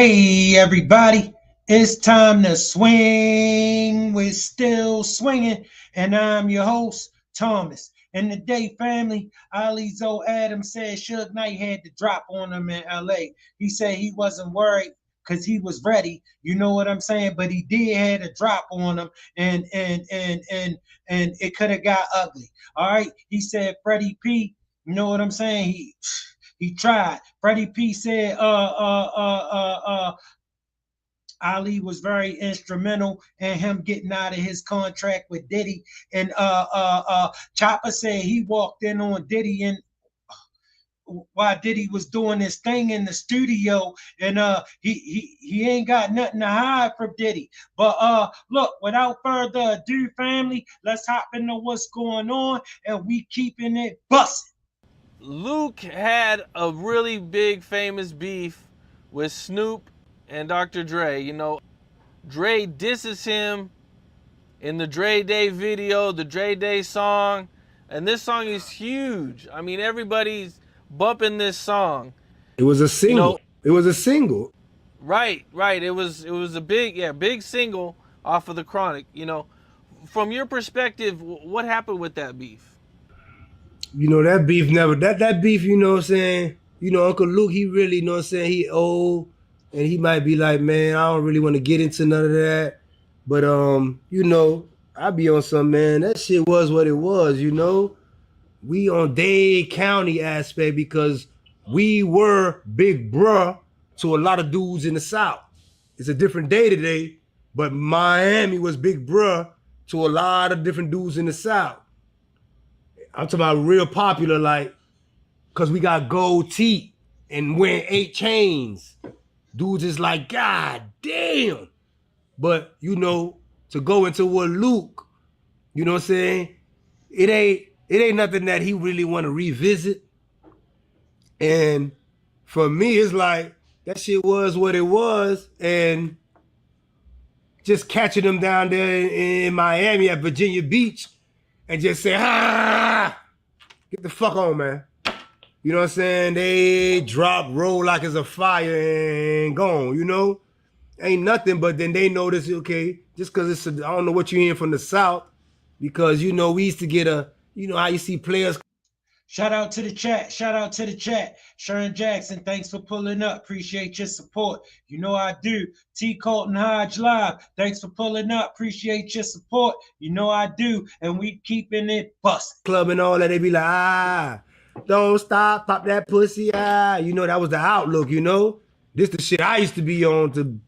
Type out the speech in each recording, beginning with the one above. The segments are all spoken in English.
Hey everybody, it's time to swing. We're still swinging, and I'm your host, Thomas. And today, family, Ali's old Adam said Suge Knight had to drop on him in LA. He said he wasn't worried because he was ready. You know what I'm saying? But he did had a drop on him, and it could have got ugly. All right. He said Freddy P. You know what I'm saying? He tried. Freddy P said Ali was very instrumental in him getting out of his contract with Diddy. And Choppa said he walked in on Diddy and while Diddy was doing his thing in the studio, and he ain't got nothing to hide from Diddy. But look, without further ado, family, let's hop into what's going on, and we keeping it busting. Luke had a really big famous beef with Snoop and Dr. Dre. You know, Dre disses him in the Dre Day video, the Dre Day song, and this song is huge. I mean, everybody's bumping this song. It was a single. You know, it was a single. Right. It was a big single off of the Chronic. You know, from your perspective, what happened with that beef? You know, that beef never, that beef, you know what I'm saying? You know, Uncle Luke, he really, you know what I'm saying, he old, and he might be like, man, I don't really want to get into none of that. But, you know, I be on some, man, that shit was what it was, you know? We on Dade County aspect because we were big bruh to a lot of dudes in the South. It's a different day today, but Miami was big bruh to a lot of different dudes in the South. I'm talking about real popular, like, cause we got gold teeth and wearing 8 chains. Dudes is like, God damn. But, you know, to go into what Luke, you know what I'm saying? It ain't nothing that he really want to revisit. And for me, it's like, that shit was what it was. And just catching them down there in Miami at Virginia Beach and just say, get the fuck on, man. You know what I'm saying? They drop, roll like it's a fire and gone, you know? Ain't nothing, but then they notice, okay, just because it's, I don't know what you're hearing from the South, because, you know, we used to get you know how you see players. Shout out to the chat. Shout out to the chat. Sharon Jackson, thanks for pulling up. Appreciate your support. You know I do. T. Colton Hodge Live, thanks for pulling up. Appreciate your support. You know I do. And we keeping it busting. Club and all that, they be like, don't stop, pop that pussy, You know, that was the outlook, you know? This the shit I used to be on to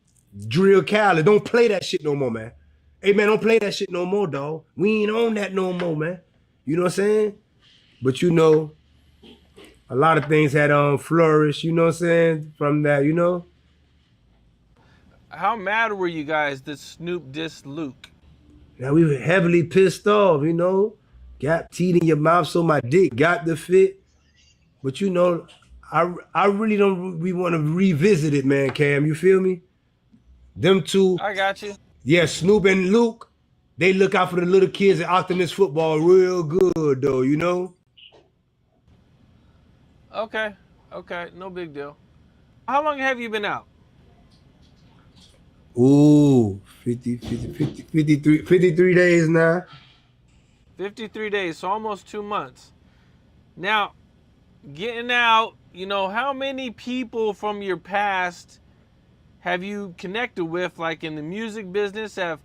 drill Cali. Don't play that shit no more, man. Hey, man, don't play that shit no more, dog. We ain't on that no more, man. You know what I'm saying? But, you know, a lot of things had flourished, you know what I'm saying, from that, you know? How mad were you guys that Snoop dissed Luke? Now, we were heavily pissed off, you know? Got teeth in your mouth so my dick got the fit. But, you know, I really don't want to revisit it, man, Cam. You feel me? Them two. I got you. Yeah, Snoop and Luke, they look out for the little kids at Optimus football real good, though, you know? Okay, no big deal. How long have you been out? Ooh, 53 days now. 53 days, so almost 2 months. Now, getting out, you know, how many people from your past have you connected with, like in the music business? Have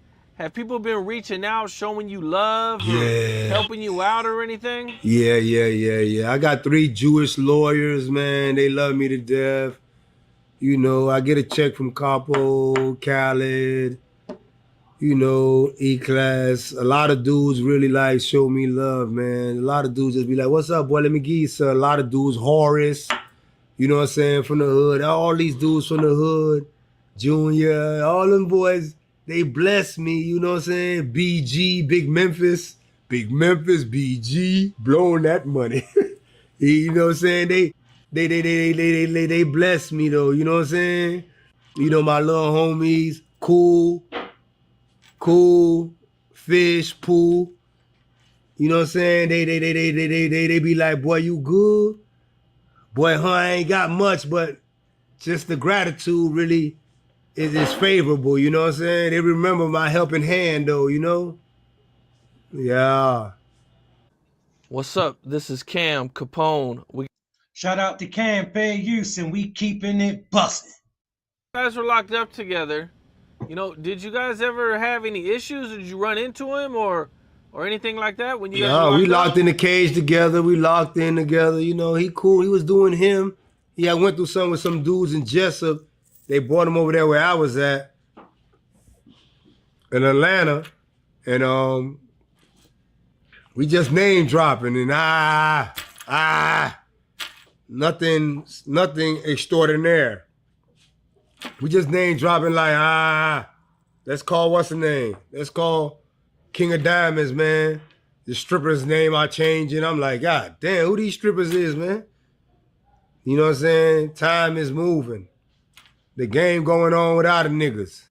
people been reaching out, showing you love, or helping you out or anything? Yeah. I got 3 Jewish lawyers, man. They love me to death. You know, I get a check from Capo, Khaled, you know, E-Class. A lot of dudes really like show me love, man. A lot of dudes just be like, what's up, boy? Let me give you some. A lot of dudes, Horace, you know what I'm saying, from the hood. All these dudes from the hood, Junior, all them boys, they bless me, you know what I'm saying? BG, Big Memphis, BG, blowing that money. You know what I'm saying? They bless me though, you know what I'm saying? You know, my little homies, Cool, Fish, Pool. You know what I'm saying? They be like, boy, you good? Boy, I ain't got much, but just the gratitude really is favorable, you know what I'm saying? They remember my helping hand though, you know? Yeah. What's up? This is Cam Capone. We Shout out to Cam Fair Use, and we keeping it busting. guys were locked up together. You know, did you guys ever have any issues? Did you run into him or anything like that when you guys were No, we locked locked up? in the cage together. We locked in together. You know, he cool. He was doing him. Yeah, I went through something with some dudes in Jessup. They brought him over there where I was at in Atlanta. And we just name dropping and nothing extraordinaire. We just name dropping like let's call what's the name? Let's call King of Diamonds, man. The stripper's name I changed and I'm like, God damn, who these strippers is, man? You know what I'm saying? Time is moving. The game going on without the niggas.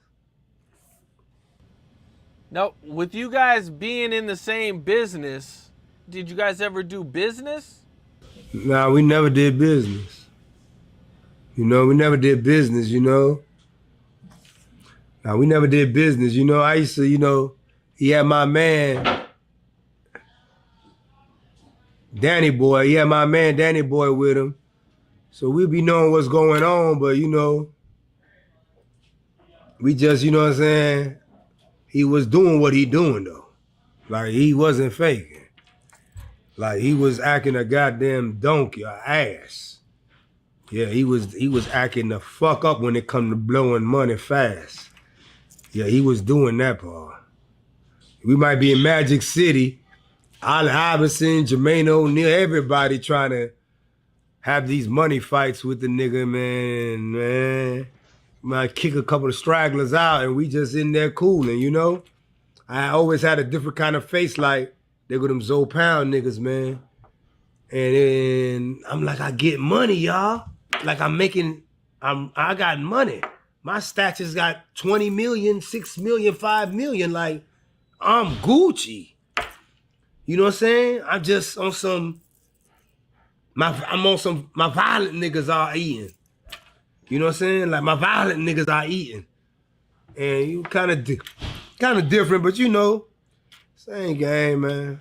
Now, with you guys being in the same business, did you guys ever do business? Nah, we never did business. You know, we never did business, you know. Nah, we never did business. You know, I used to, you know, he had my man, Danny Boy. He had my man, Danny Boy, with him. So we be knowing what's going on, but, you know, we just, you know what I'm saying? He was doing what he doing, though. Like, he wasn't faking. Like, he was acting a goddamn donkey, or ass. Yeah, he was acting the fuck up when it come to blowing money fast. Yeah, he was doing that part. We might be in Magic City, Allen Iverson, Jermaine O'Neal, everybody trying to have these money fights with the nigga, man. Might kick a couple of stragglers out and we just in there cooling, you know? I always had a different kind of face like they were them Zoe Pound niggas, man. And then I'm like, I get money, y'all. Like I got money. My stats has got 20 million, 6 million, 5 million. Like, I'm Gucci. You know what I'm saying? I'm just on some, my violent niggas are eating. You know what I'm saying? Like my violent niggas are eating. And you kind of different, but you know, same game, man.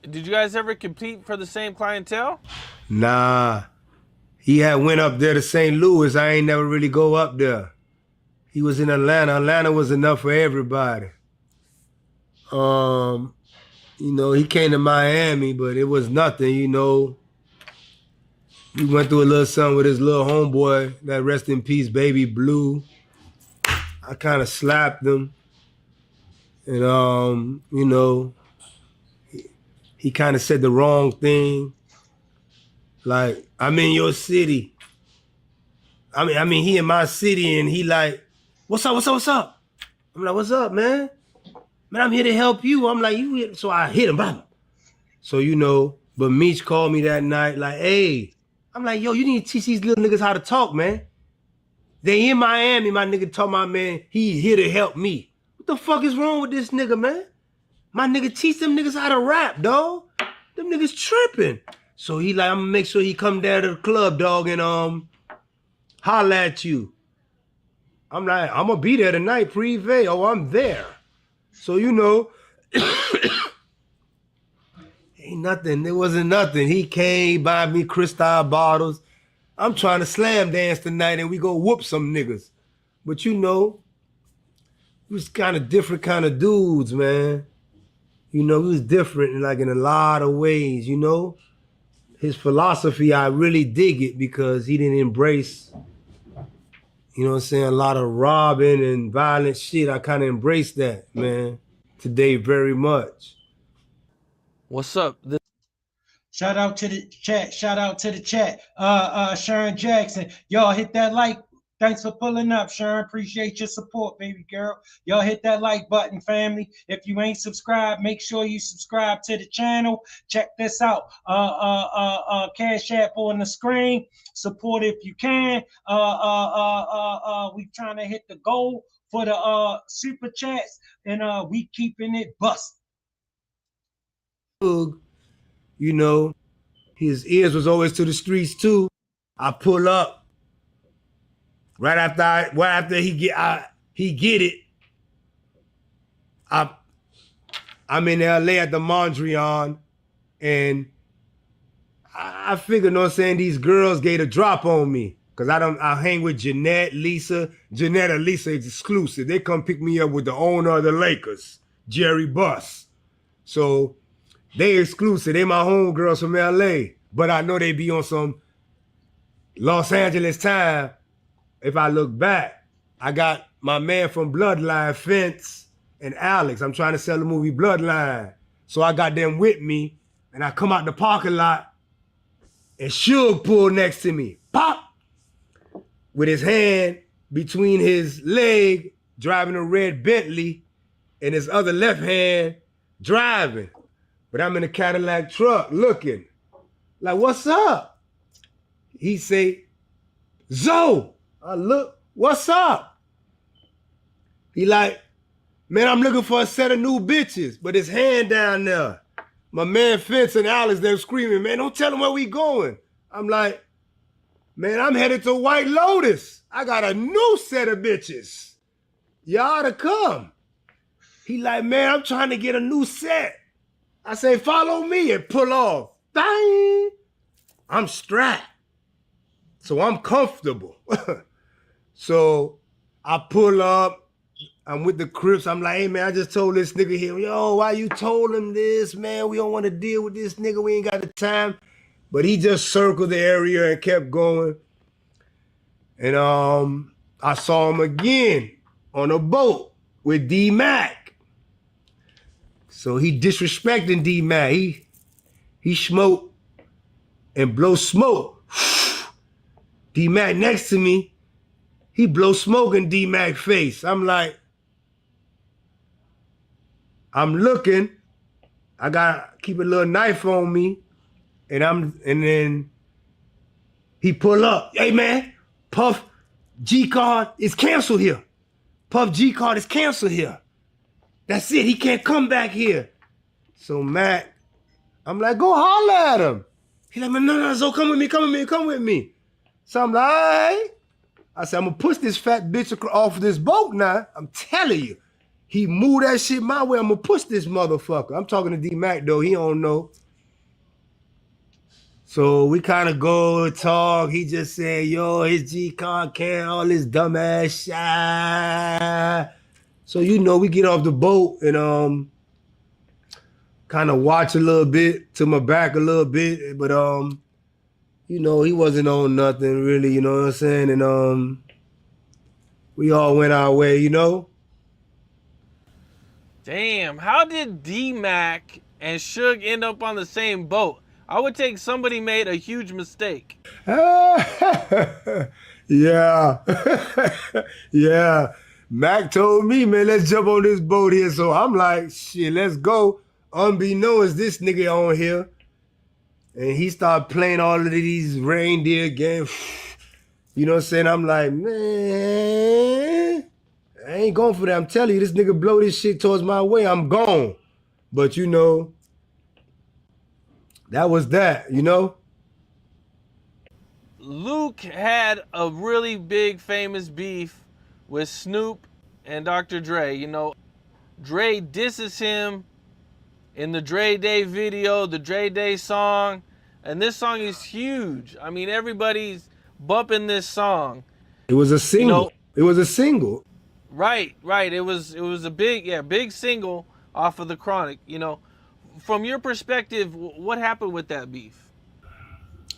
Did you guys ever compete for the same clientele? Nah. He had went up there to St. Louis. I ain't never really go up there. He was in Atlanta. Atlanta was enough for everybody. You know, he came to Miami, but it was nothing, you know. We went through a little something with his little homeboy, that rest in peace, Baby Blue. I kind of slapped him. And, you know, he kind of said the wrong thing. Like, I'm in your city. I mean, he in my city and he like, what's up? I'm like, what's up, man? Man, I'm here to help you. I'm like, you here? So I hit him, bam. So, you know, but Meech called me that night like, hey. I'm like, yo, you need to teach these little niggas how to talk, man. They in Miami, my nigga told my man, he here to help me. What the fuck is wrong with this nigga, man? My nigga teach them niggas how to rap, dog. Them niggas tripping. So he like, I'm gonna make sure he come down to the club, dog, and holla at you. I'm like, I'm gonna be there tonight, privé. Oh, I'm there. So, you know, ain't nothing. There wasn't nothing. He came, buy me Cristal bottles. I'm trying to slam dance tonight and we go whoop some niggas. But you know, we was kind of different kind of dudes, man. You know, we was different like in a lot of ways, you know. His philosophy, I really dig it because he didn't embrace, you know what I'm saying, a lot of robbing and violent shit. I kind of embraced that, man, today very much. What's up? Shout out to the chat. Shout out to the chat. Sharon Jackson. Y'all hit that like. Thanks for pulling up, Sharon. Appreciate your support, baby girl. Y'all hit that like button, family. If you ain't subscribed, make sure you subscribe to the channel. Check this out. Cash App on the screen. Support if you can. We trying to hit the goal for the super chats, and we keeping it busted. You know, his ears was always to the streets too. I pull up Right after he get it, I'm in LA at the Mondrian, and I figured, you know what I'm saying, these girls gave a drop on me. Cause I hang with Jeanette, Lisa. Jeanette and Lisa is exclusive. They come pick me up with the owner of the Lakers, Jerry Buss. So they exclusive. They my homegirls from LA. But I know they be on some Los Angeles time. If I look back, I got my man from Bloodline, Fence, and Alex. I'm trying to sell the movie Bloodline. So I got them with me, and I come out the parking lot, and Suge pulled next to me. Pop! With his hand between his leg, driving a red Bentley, and his other left hand driving. But I'm in a Cadillac truck looking. Like, what's up? He say, Zoe. I look, what's up? He like, man, I'm looking for a set of new bitches. But his hand down there. My man Fence and Alex, they're screaming, man, don't tell them where we going. I'm like, man, I'm headed to White Lotus. I got a new set of bitches. Y'all to come. He like, man, I'm trying to get a new set. I say, follow me, and pull off. Dang. I'm strapped. So I'm comfortable. So I pull up. I'm with the Crips. I'm like, hey, man, I just told this nigga here, yo, why you told him this, man? We don't want to deal with this nigga. We ain't got the time. But he just circled the area and kept going. And I saw him again on a boat with D-Mac. So he disrespecting D-Mac. He smoke and blow smoke. D-Mac next to me, he blow smoke in D-Mac face. I'm like, I'm looking. I got keep a little knife on me. And then he pull up. Hey, man, Puff G card is canceled here. Puff G card is canceled here. That's it. He can't come back here. So Mac, I'm like, go holler at him. He like, no, so come with me. So I'm like, all right. I said, I'm gonna push this fat bitch off this boat now. I'm telling you. He moved that shit my way. I'm gonna push this motherfucker. I'm talking to D-Mac though. He don't know. So we kind of go and talk. He just said, yo, his G-Con can't, all this dumbass shit. So, you know, we get off the boat and kind of watch a little bit, to my back a little bit. But, you know, he wasn't on nothing really, you know what I'm saying? And we all went our way, you know? Damn, how did D-Mac and Suge end up on the same boat? I would take somebody made a huge mistake. Yeah. Yeah. Mac told me, man, let's jump on this boat here. So I'm like, shit, let's go. Unbeknownst, this nigga on here. And he started playing all of these reindeer games. You know what I'm saying? I'm like, man, I ain't going for that. I'm telling you, this nigga blow this shit towards my way. I'm gone. But you know, that was that, you know? Luke had a really big famous beef with Snoop and Dr. Dre. You know, Dre disses him in the Dre Day video, the Dre Day song. And this song is huge. I mean, everybody's bumping this song. It was a single. You know, it was a single. Right. It was a big single off of The Chronic, you know. From your perspective, what happened with that beef?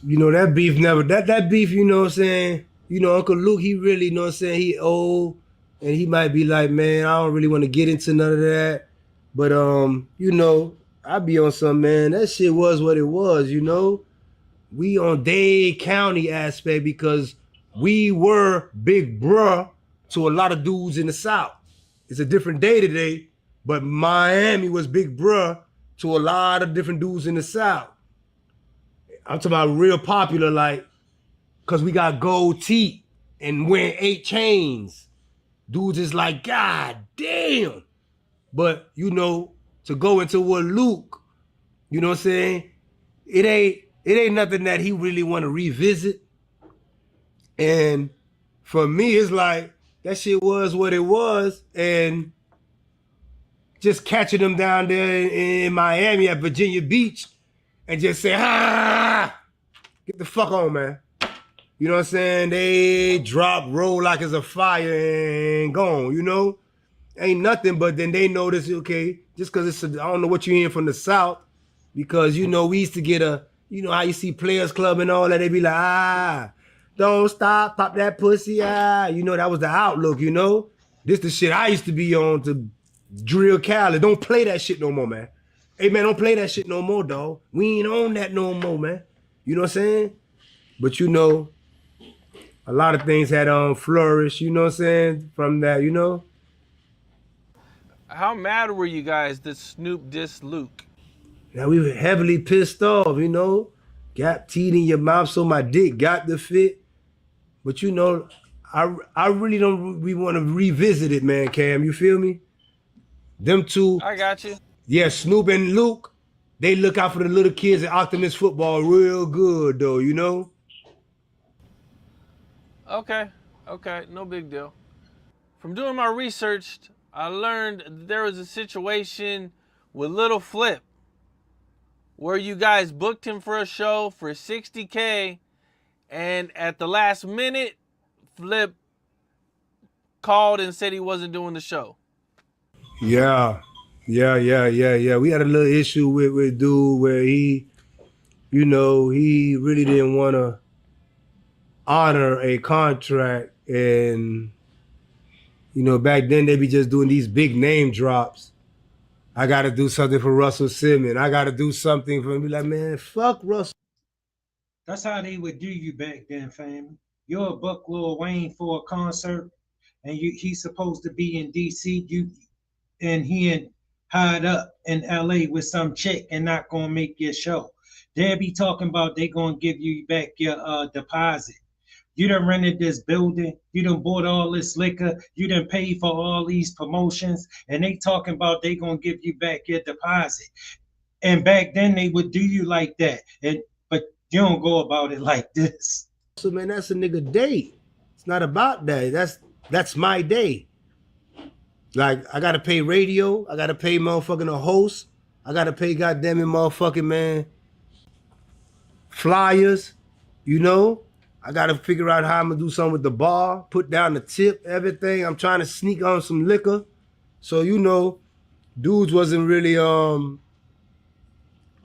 You know, that beef that beef, you know what I'm saying? You know, Uncle Luke, he really, you know what I'm saying, he old, and he might be like, man, I don't really want to get into none of that. But, you know, I be on some, man, that shit was what it was, you know? We on Dade County aspect because we were big bruh to a lot of dudes in the South. It's a different day today, but Miami was big bruh to a lot of different dudes in the South. I'm talking about real popular, like, because we got gold teeth and wearing 8 chains. Dudes is like, God damn. But, you know, to go into what Luke, you know what I'm saying? It ain't nothing that he really want to revisit. And for me, it's like that shit was what it was, and just catching them down there in Miami at Virginia Beach and just say, get the fuck on, man. You know what I'm saying? They drop, roll like it's a fire and gone, you know? Ain't nothing, but then they notice, okay, just because it's, I don't know what you're hearing from the South, because, you know, we used to get you know how you see Players Club and all that, they be like, don't stop, pop that pussy, You know, that was the outlook, you know? This the shit I used to be on to drill Cali. Don't play that shit no more, man. Hey, man, don't play that shit no more, dog. We ain't on that no more, man. You know what I'm saying? But, you know, a lot of things had flourished, you know what I'm saying, from that, you know? How mad were you guys that Snoop dissed Luke? Now, we were heavily pissed off, you know? Got teeth in your mouth so my dick got the fit. But, you know, I really don't want to revisit it, man, Cam. You feel me? Them two. I got you. Yeah, Snoop and Luke, they look out for the little kids at Optimus football real good, though, you know? Okay, no big deal. From doing my research, I learned there was a situation with Little Flip where you guys booked him for a show for $60K, and at the last minute, Flip called and said he wasn't doing the show. Yeah. We had a little issue with dude where he, you know, he really didn't want to honor a contract, and, you know, back then they be just doing these big name drops. I got to do something for Russell Simmons. I got to do something for him. Be like, man, fuck Russell. That's how they would do you back then, fam. You'll book Lil Wayne for a concert, and he's supposed to be in DC. He hired up in LA with some chick and not gonna make your show. They'll be talking about they gonna give you back your deposit. You done rented this building, you done bought all this liquor, you done paid for all these promotions, and they talking about they gonna give you back your deposit. And back then they would do you like that. But you don't go about it like this. So, man, that's a nigga day. It's not about that. That's my day. Like, I gotta pay radio, I gotta pay motherfucking a host, I gotta pay goddamn it motherfucking, man, flyers, you know? I gotta figure out how I'm gonna do something with the bar, put down the tip, everything. I'm trying to sneak on some liquor. So, you know, dudes wasn't really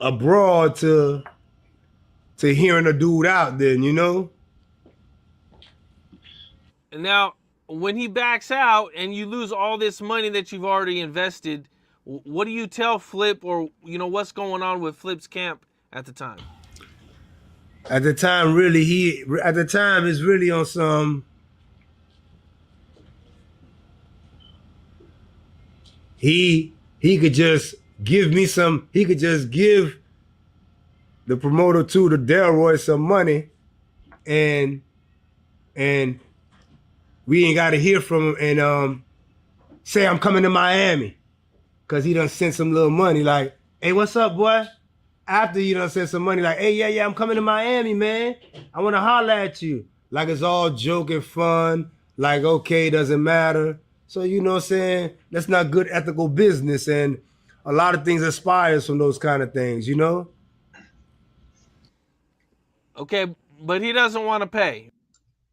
abroad to hearing a dude out then, you know? Now, when he backs out and you lose all this money that you've already invested, what do you tell Flip, or, you know, what's going on with Flip's camp at the time? At the time, really, it's really on some, he could just give me some, he could just give the promoter to the Delroy some money, and we ain't got to hear from him and say I'm coming to Miami, because he done sent some little money like, hey, what's up, boy? After you done sent some money like, hey, yeah, I'm coming to Miami, man. I want to holler at you. Like, it's all joke and fun. Like, okay, doesn't matter. So, you know what I'm saying? That's not good ethical business. And a lot of things aspires from those kind of things, you know? Okay, but he doesn't want to pay.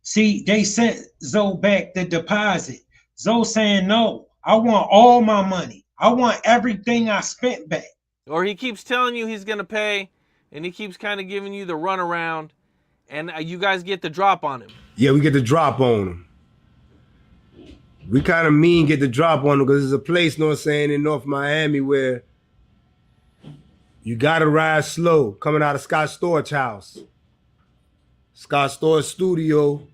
See, they sent Zoe back the deposit. Zoe saying, no, I want all my money. I want everything I spent back. Or he keeps telling you he's going to pay, and he keeps kind of giving you the runaround, and you guys get the drop on him. Yeah, we get the drop on him. We kind of get the drop on him because there's a place, you know what I'm saying, in North Miami where you got to ride slow coming out of Scott Storch house. Scott Storch studio,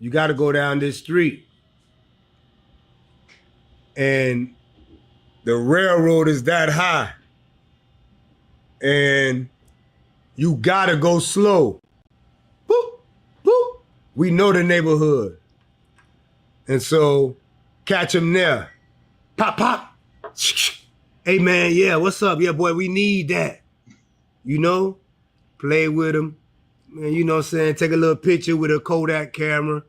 you got to go down this street. And the railroad is that high. And you gotta go slow. Boop, boop. We know the neighborhood. And so, catch him there. Pop, pop. Hey, man, yeah, what's up? Yeah, boy, we need that. You know? Play with him. Man, you know what I'm saying? Take a little picture with a Kodak camera.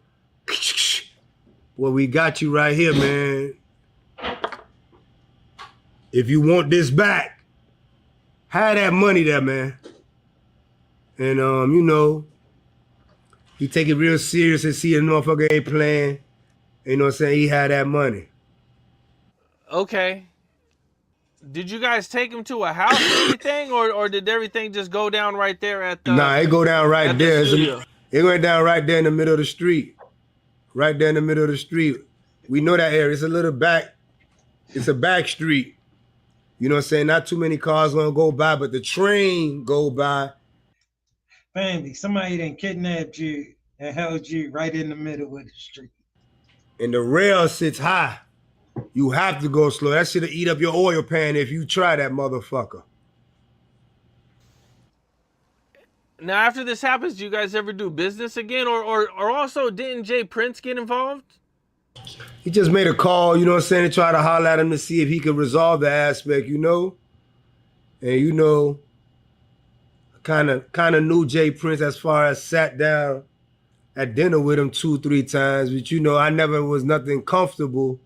well, we got you right here, man. If you want this back, have that money there, man. And you know, he take it real serious and see a motherfucker ain't playing. You know what I'm saying? He had that money. Okay. Did you guys take him to a house or anything, or did everything just go down right there at the? Nah, it go down right there. It went down right there in the middle of the street. Right there in the middle of the street. We know that area. It's a little back. It's a back street. You know what I'm saying? Not too many cars gonna go by, but the train go by. Family, somebody done kidnapped you and held you right in the middle of the street. And the rail sits high. You have to go slow. That shit'll eat up your oil pan if you try that motherfucker. Now, after this happens, do you guys ever do business again? Or also, didn't Jay Prince get involved? He just made a call, you know what I'm saying, to try to holler at him to see if he could resolve the aspect, you know? And, you know, kind of knew Jay Prince as far as sat down at dinner with him 2-3 times. But, you know, I never was nothing comfortable.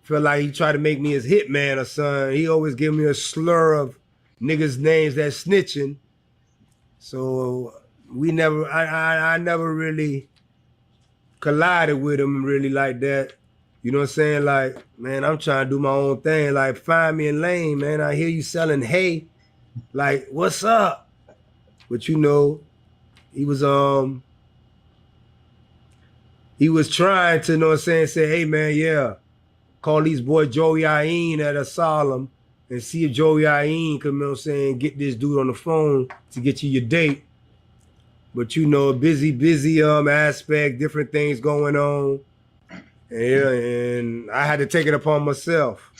Felt like he tried to make me his hitman or something. He always give me a slur of niggas' names that snitching. So I never really collided with him really like that. You know what I'm saying? Like, man, I'm trying to do my own thing. Like, find me in lane, man. I hear you selling hay. Like, what's up? But you know, he was trying to, you know what I'm saying, say, hey man, yeah, call these boy Joey Ayin at Asylum and see if Joey Ayin can, you know what I'm saying, get this dude on the phone to get you your date. But you know, busy aspect, different things going on. Yeah, and I had to take it upon myself.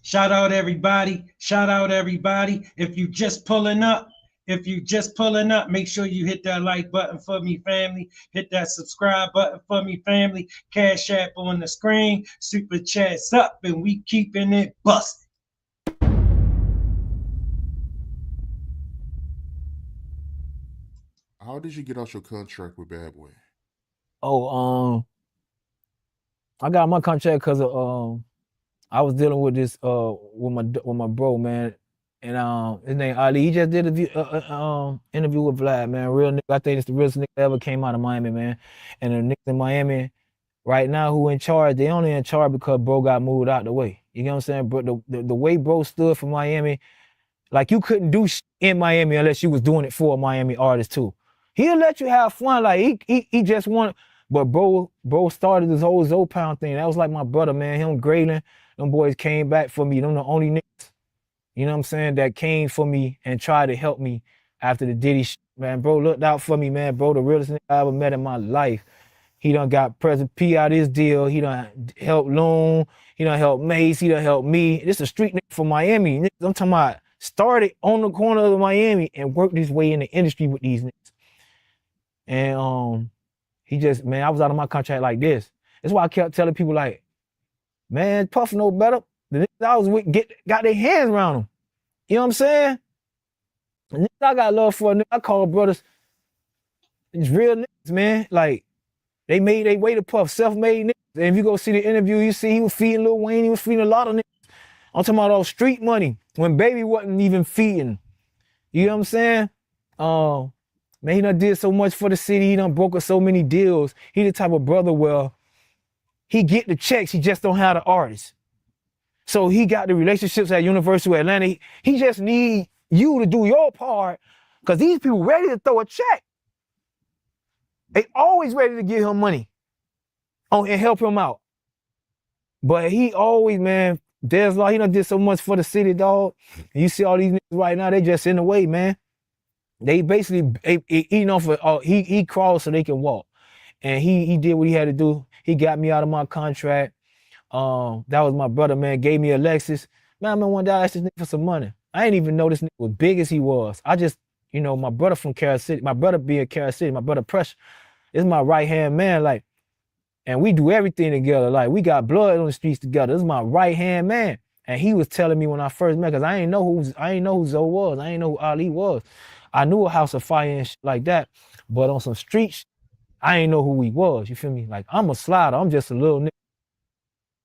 Shout out everybody. Shout out everybody. If you just pulling up, make sure you hit that like button for me, family. Hit that subscribe button for me, family. Cash App on the screen. Super chats up, and we keeping it busted. How did you get out your contract with Bad Boy? Oh, I got my contract because of I was dealing with this with my bro, man, and his name Ali. He just did a interview with Vlad, man. Real nigga. I think it's the realest nigga that ever came out of Miami, man. And the niggas in Miami right now who in charge, they only in charge because bro got moved out the way. You know what I'm saying? Bro, the way bro stood for Miami, like you couldn't do in Miami unless you was doing it for a Miami artist too. He'll let you have fun, like he just want. But bro started this whole Zopound thing. That was like my brother, man. Him, Graylin, them boys came back for me. Them the only niggas, you know what I'm saying, that came for me and tried to help me after the Diddy shit. Man, bro looked out for me, man. Bro, the realest nigga I ever met in my life. He done got President P out of his deal. He done helped Loon. He done helped Mace. He done helped me. This is a street nigga from Miami. Niggas, I'm talking about started on the corner of Miami and worked his way in the industry with these niggas. And he just, man, I was out of my contract like this. That's why I kept telling people like, man, Puff no better. The niggas I was with got their hands around him. You know what I'm saying? The niggas I got love for, niggas I call brothers, it's real niggas, man. Like, they made their way to Puff, self-made niggas. And if you go see the interview, you see he was feeding Lil Wayne, he was feeding a lot of niggas. I'm talking about all street money when Baby wasn't even feeding. You know what I'm saying? Man, he done did so much for the city. He done broke us so many deals. He the type of brother where he get the checks, he just don't have the artists. So he got the relationships at University of Atlanta. He just need you to do your part because these people ready to throw a check. They always ready to give him money and help him out. But he always, man, there's like, he done did so much for the city, dog. And you see all these niggas right now, they just in the way, man. They basically eating off of, he crawled so they can walk. And he did what he had to do. He got me out of my contract. That was my brother, man, gave me a Lexus. Man, I remember one day I asked this nigga for some money. I didn't even know this nigga was big as he was. I just, you know, my brother from Carol City, my brother being Carol City, my brother Pressure, is my right-hand man, like, and we do everything together. Like, we got blood on the streets together. This is my right-hand man. And he was telling me when I first met, because I ain't know who Zoe was. I ain't know who Ali was. I knew a House of Fire and shit like that, but on some street, I ain't know who he was. You feel me? Like I'm a slider. I'm just a little nigga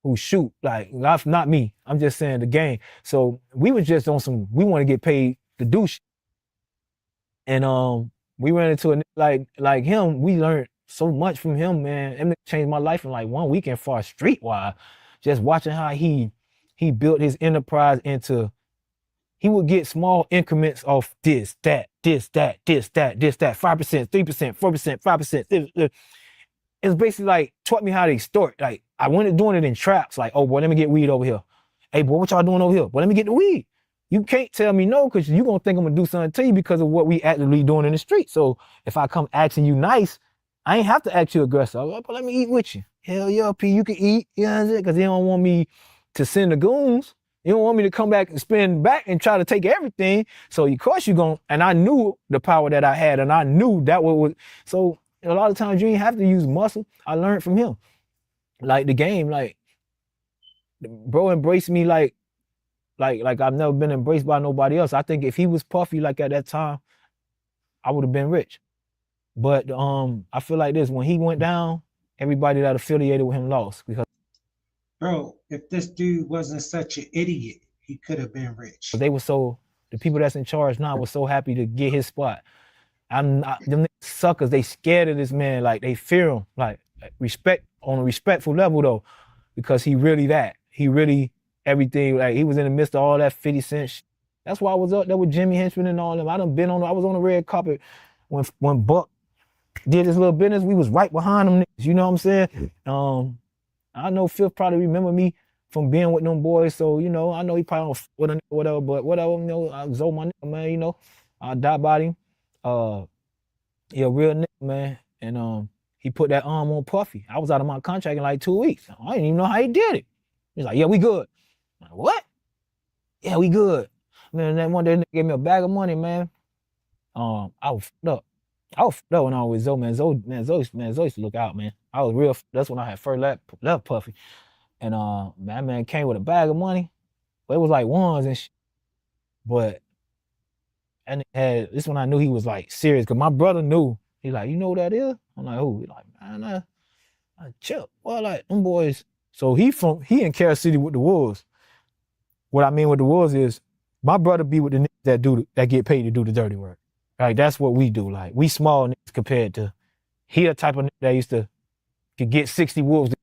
who shoot. Like not me. I'm just saying the game. So we was just on some. We want to get paid to do shit. And we ran into a nigga like him. We learned so much from him, man. That nigga changed my life in like 1 weekend far streetwise. Just watching how he built his enterprise into. He would get small increments of this, that, 5%, 3%, 4%, 5%. It's basically like taught me how to extort. Like I went doing it in traps. Like, oh boy, let me get weed over here. Hey boy, what y'all doing over here? Boy, let me get the weed. You can't tell me no because you gonna think I'm gonna do something to you because of what we actively doing in the street. So if I come asking you nice, I ain't have to ask you aggressive. I'm like, but let me eat with you. Hell yeah, P, you can eat. You know what I'm saying? Because they don't want me to send the goons. You don't want me to come back and spin back and try to take everything. So of course you gon', and I knew the power that I had and I knew that was, so a lot of times you ain't have to use muscle. I learned from him. Like the game, like bro embraced me like I've never been embraced by nobody else. I think if he was Puffy like at that time, I would have been rich. But I feel like this, when he went down, everybody that affiliated with him lost because Bro, if this dude wasn't such an idiot, he could have been rich. they were so, the people that's in charge now were so happy to get his spot. Them suckers, they scared of this man, like they fear him, like respect on a respectful level though, because he really that. He really everything, like he was in the midst of all that 50 Cent shit. That's why I was up there with Jimmy Henchman and all them. I was on the red carpet when Buck did his little business. We was right behind them niggas, you know what I'm saying? I know Fifth probably remember me from being with them boys, so you know, I know he probably don't with a nigga, whatever, but whatever, you know, I Zoe my nigga, man, you know, I die by him. Yeah, real nigga, man. And he put that arm on Puffy. I was out of my contract in like 2 weeks. I didn't even know how he did it. He's like, yeah, we good. I'm like, what? Yeah, we good. Man, that one day nigga gave me a bag of money, man. I was fucked up. I was fucked up when I was with Zoe, man. Zoe used to look out, man. I was real, that's when I had first left Puffy. And that man came with a bag of money, but it was like ones and shit. But and this when I knew he was like serious, cause my brother knew. He's like, you know who that is? I'm like, who? He's like, man, chill. Well, like them boys. So he in Carol City with the Wolves. What I mean with the Wolves is my brother be with the niggas that get paid to do the dirty work. Like that's what we do. Like we small niggas compared to he a type of nigga that could get 60 Wolves.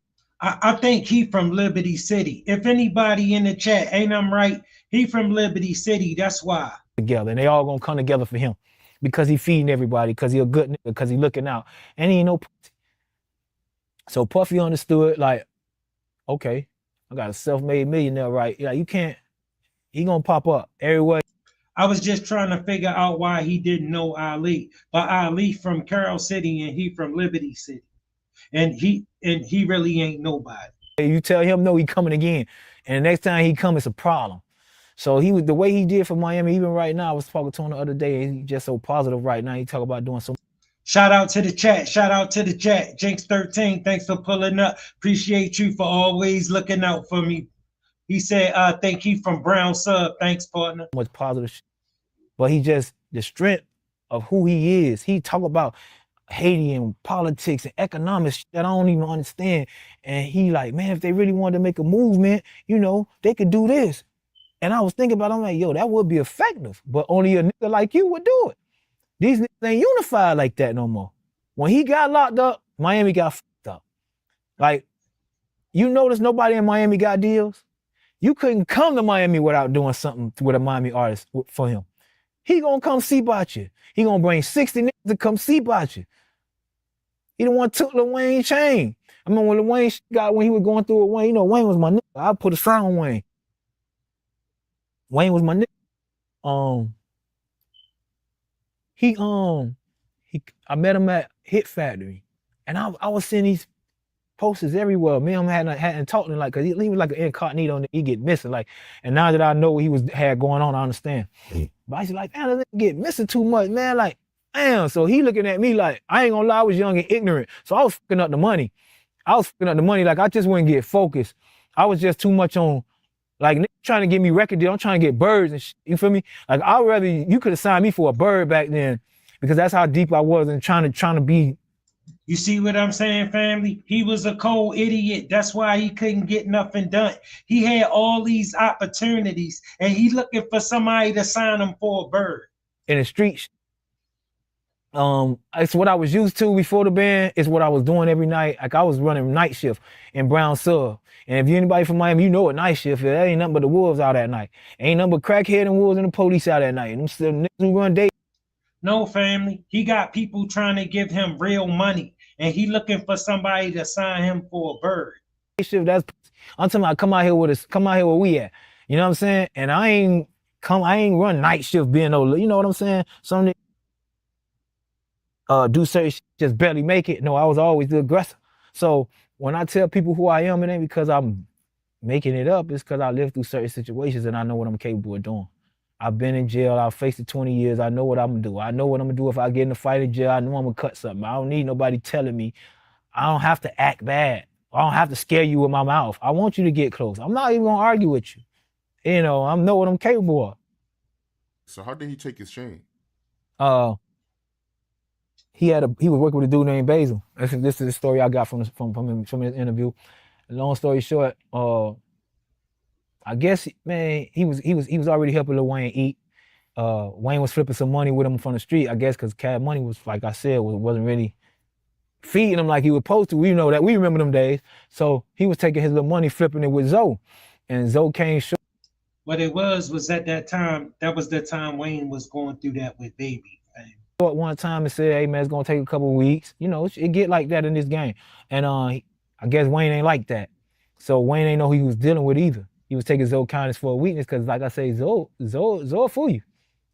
I think he from Liberty City. If anybody in the chat, ain't I'm right? He from Liberty City. That's why. Together, and they all gonna come together for him because he feeding everybody, because he a good nigga, because he looking out, and he ain't no pussy. So Puffy understood, like, okay, I got a self-made millionaire, right? Yeah, you can't. He gonna pop up everywhere. I was just trying to figure out why he didn't know Ali, but Ali from Carroll City and he from Liberty City, and he really ain't nobody. You tell him no, he coming again, and the next time he come, it's a problem. So the way he did for Miami, even right now, I was talking to him the other day, and he's just so positive right now. He talk about doing so. Shout out to the chat. Shout out to the chat. Jinx 13, thanks for pulling up. Appreciate you for always looking out for me. He said, I think he from Brown Sub. Thanks, partner. Much positive shit. But he just, the strength of who he is. He talk about Haiti and politics and economics that I don't even understand. And he like, man, if they really wanted to make a movement, you know, they could do this. And I was thinking about it, I'm like, yo, that would be effective, but only a nigga like you would do it. These niggas ain't unified like that no more. When he got locked up, Miami got fucked up. Like, you notice nobody in Miami got deals? You couldn't come to Miami without doing something with a Miami artist for him. He gonna come see about you. He gonna bring 60 niggas to come see about you. He the one took Lil Wayne chain. I mean, when Lil Wayne when he was going through with Wayne, you know, Wayne was my nigga. I put a sign on Wayne. Wayne was my nigga. I met him at Hit Factory, and I was seeing these posters everywhere. Me and him hadn't talked to him, like, cause he was like an incognito, he get missing, like. And now that I know what he had going on, I understand. But I was like, man, this nigga get missing too much, man. Like, damn. So he looking at me like, I ain't gonna lie, I was young and ignorant, so I was fucking up the money. Like I just wouldn't get focused. I was just too much on. Like, trying to get me record deal, I'm trying to get birds and shit, you feel me? Like, you could have signed me for a bird back then, because that's how deep I was and trying to be You see what I'm saying, family? He was a cold idiot. That's why he couldn't get nothing done. He had all these opportunities, and he looking for somebody to sign him for a bird. In the streets, it's what I was used to before the band. It's what I was doing every night. Like I was running night shift in Brown Sub. And if you anybody from Miami, you know what night shift is. There ain't nothing but the wolves out at night. Ain't nothing but crackhead and wolves and the police out at night. And them still niggas who run day. No, family. He got people trying to give him real money, and he looking for somebody to sign him for a bird. Shift, I'm talking about come out here with us, come out here where we at. You know what I'm saying? And I ain't run night shift being no, you know what I'm saying? Some niggas do certain shit, just barely make it. No, I was always the aggressor. So when I tell people who I am, it ain't because I'm making it up. It's because I lived through certain situations and I know what I'm capable of doing. I've been in jail. I've faced it 20 years. I know what I'm gonna do. I know what I'm gonna do if I get in a fight in jail. I know I'm gonna cut something. I don't need nobody telling me. I don't have to act bad. I don't have to scare you with my mouth. I want you to get close. I'm not even gonna argue with you. You know, I know what I'm capable of. So how did he take his chain? He was working with a dude named Basil. This is the story I got from his interview. Long story short, I guess, man, he was already helping Lil Wayne eat. Wayne was flipping some money with him from the street, I guess, because Cash Money was, like I said, wasn't really feeding him like he was supposed to. We know that. We remember them days. So he was taking his little money, flipping it with Zoe. And Zoe came short. What it was at that time, that was the time Wayne was going through that with Baby. One time and said, hey man, it's gonna take a couple of weeks. You know, it get like that in this game. And I guess Wayne ain't like that. So Wayne ain't know who he was dealing with either. He was taking Zoe kindness for a weakness because, like I say, Zoe fool you.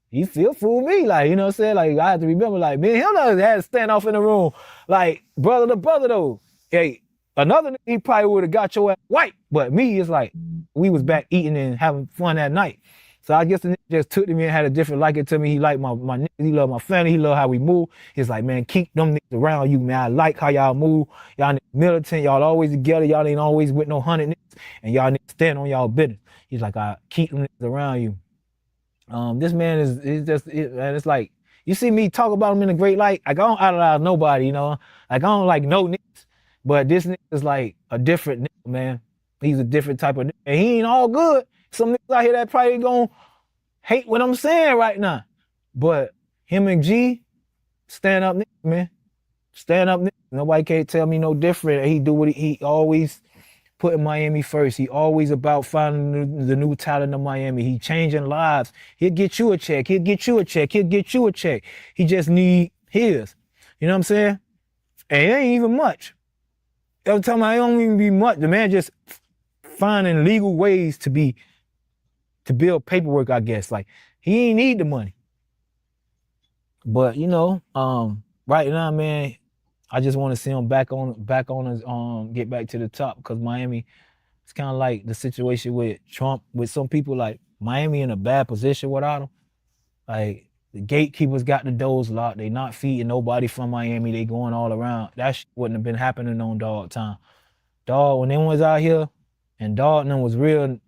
He still fool me, like, you know what I'm saying? Like, I have to remember, like, me and him had to stand off in the room, like, brother to brother, though. Hey, another nigga, he probably would have got your ass white, but me, it's like, we was back eating and having fun that night. So I guess the nigga just took to me and had a different liking to me. He liked my niggas, he loved my family, he loved how we move. He's like, man, keep them niggas around you, man. I like how y'all move. Y'all niggas militant, y'all always together, y'all ain't always with no 100 niggas, and y'all niggas stand on y'all business. He's like, I keep them niggas around you. This man is just, man, it's like, you see me talk about him in a great light, like I don't idolize nobody, you know? Like I don't like no niggas, but this nigga is like a different nigga, man. He's a different type of nigga, and he ain't all good. Some niggas out here that probably gonna hate what I'm saying right now, but him and G, stand up nigga, man. Stand up nigga. Nobody can't tell me no different. He do what he always putting Miami first. He always about finding the new talent of Miami. He changing lives. He'll get you a check. He'll get you a check. He'll get you a check. He just need his. You know what I'm saying? And it ain't even much. Every time I don't even be much. The man just finding legal ways to build paperwork, I guess. Like, he ain't need the money. But, you know, right now, man, I just want to see him back on his get back to the top, because Miami, it's kind of like the situation with Trump, with some people, like Miami in a bad position without him. Like the gatekeepers got the doors locked. They not feeding nobody from Miami. They going all around. That shit wouldn't have been happening on Dog time. Dog, when them was out here and Dog and them was real,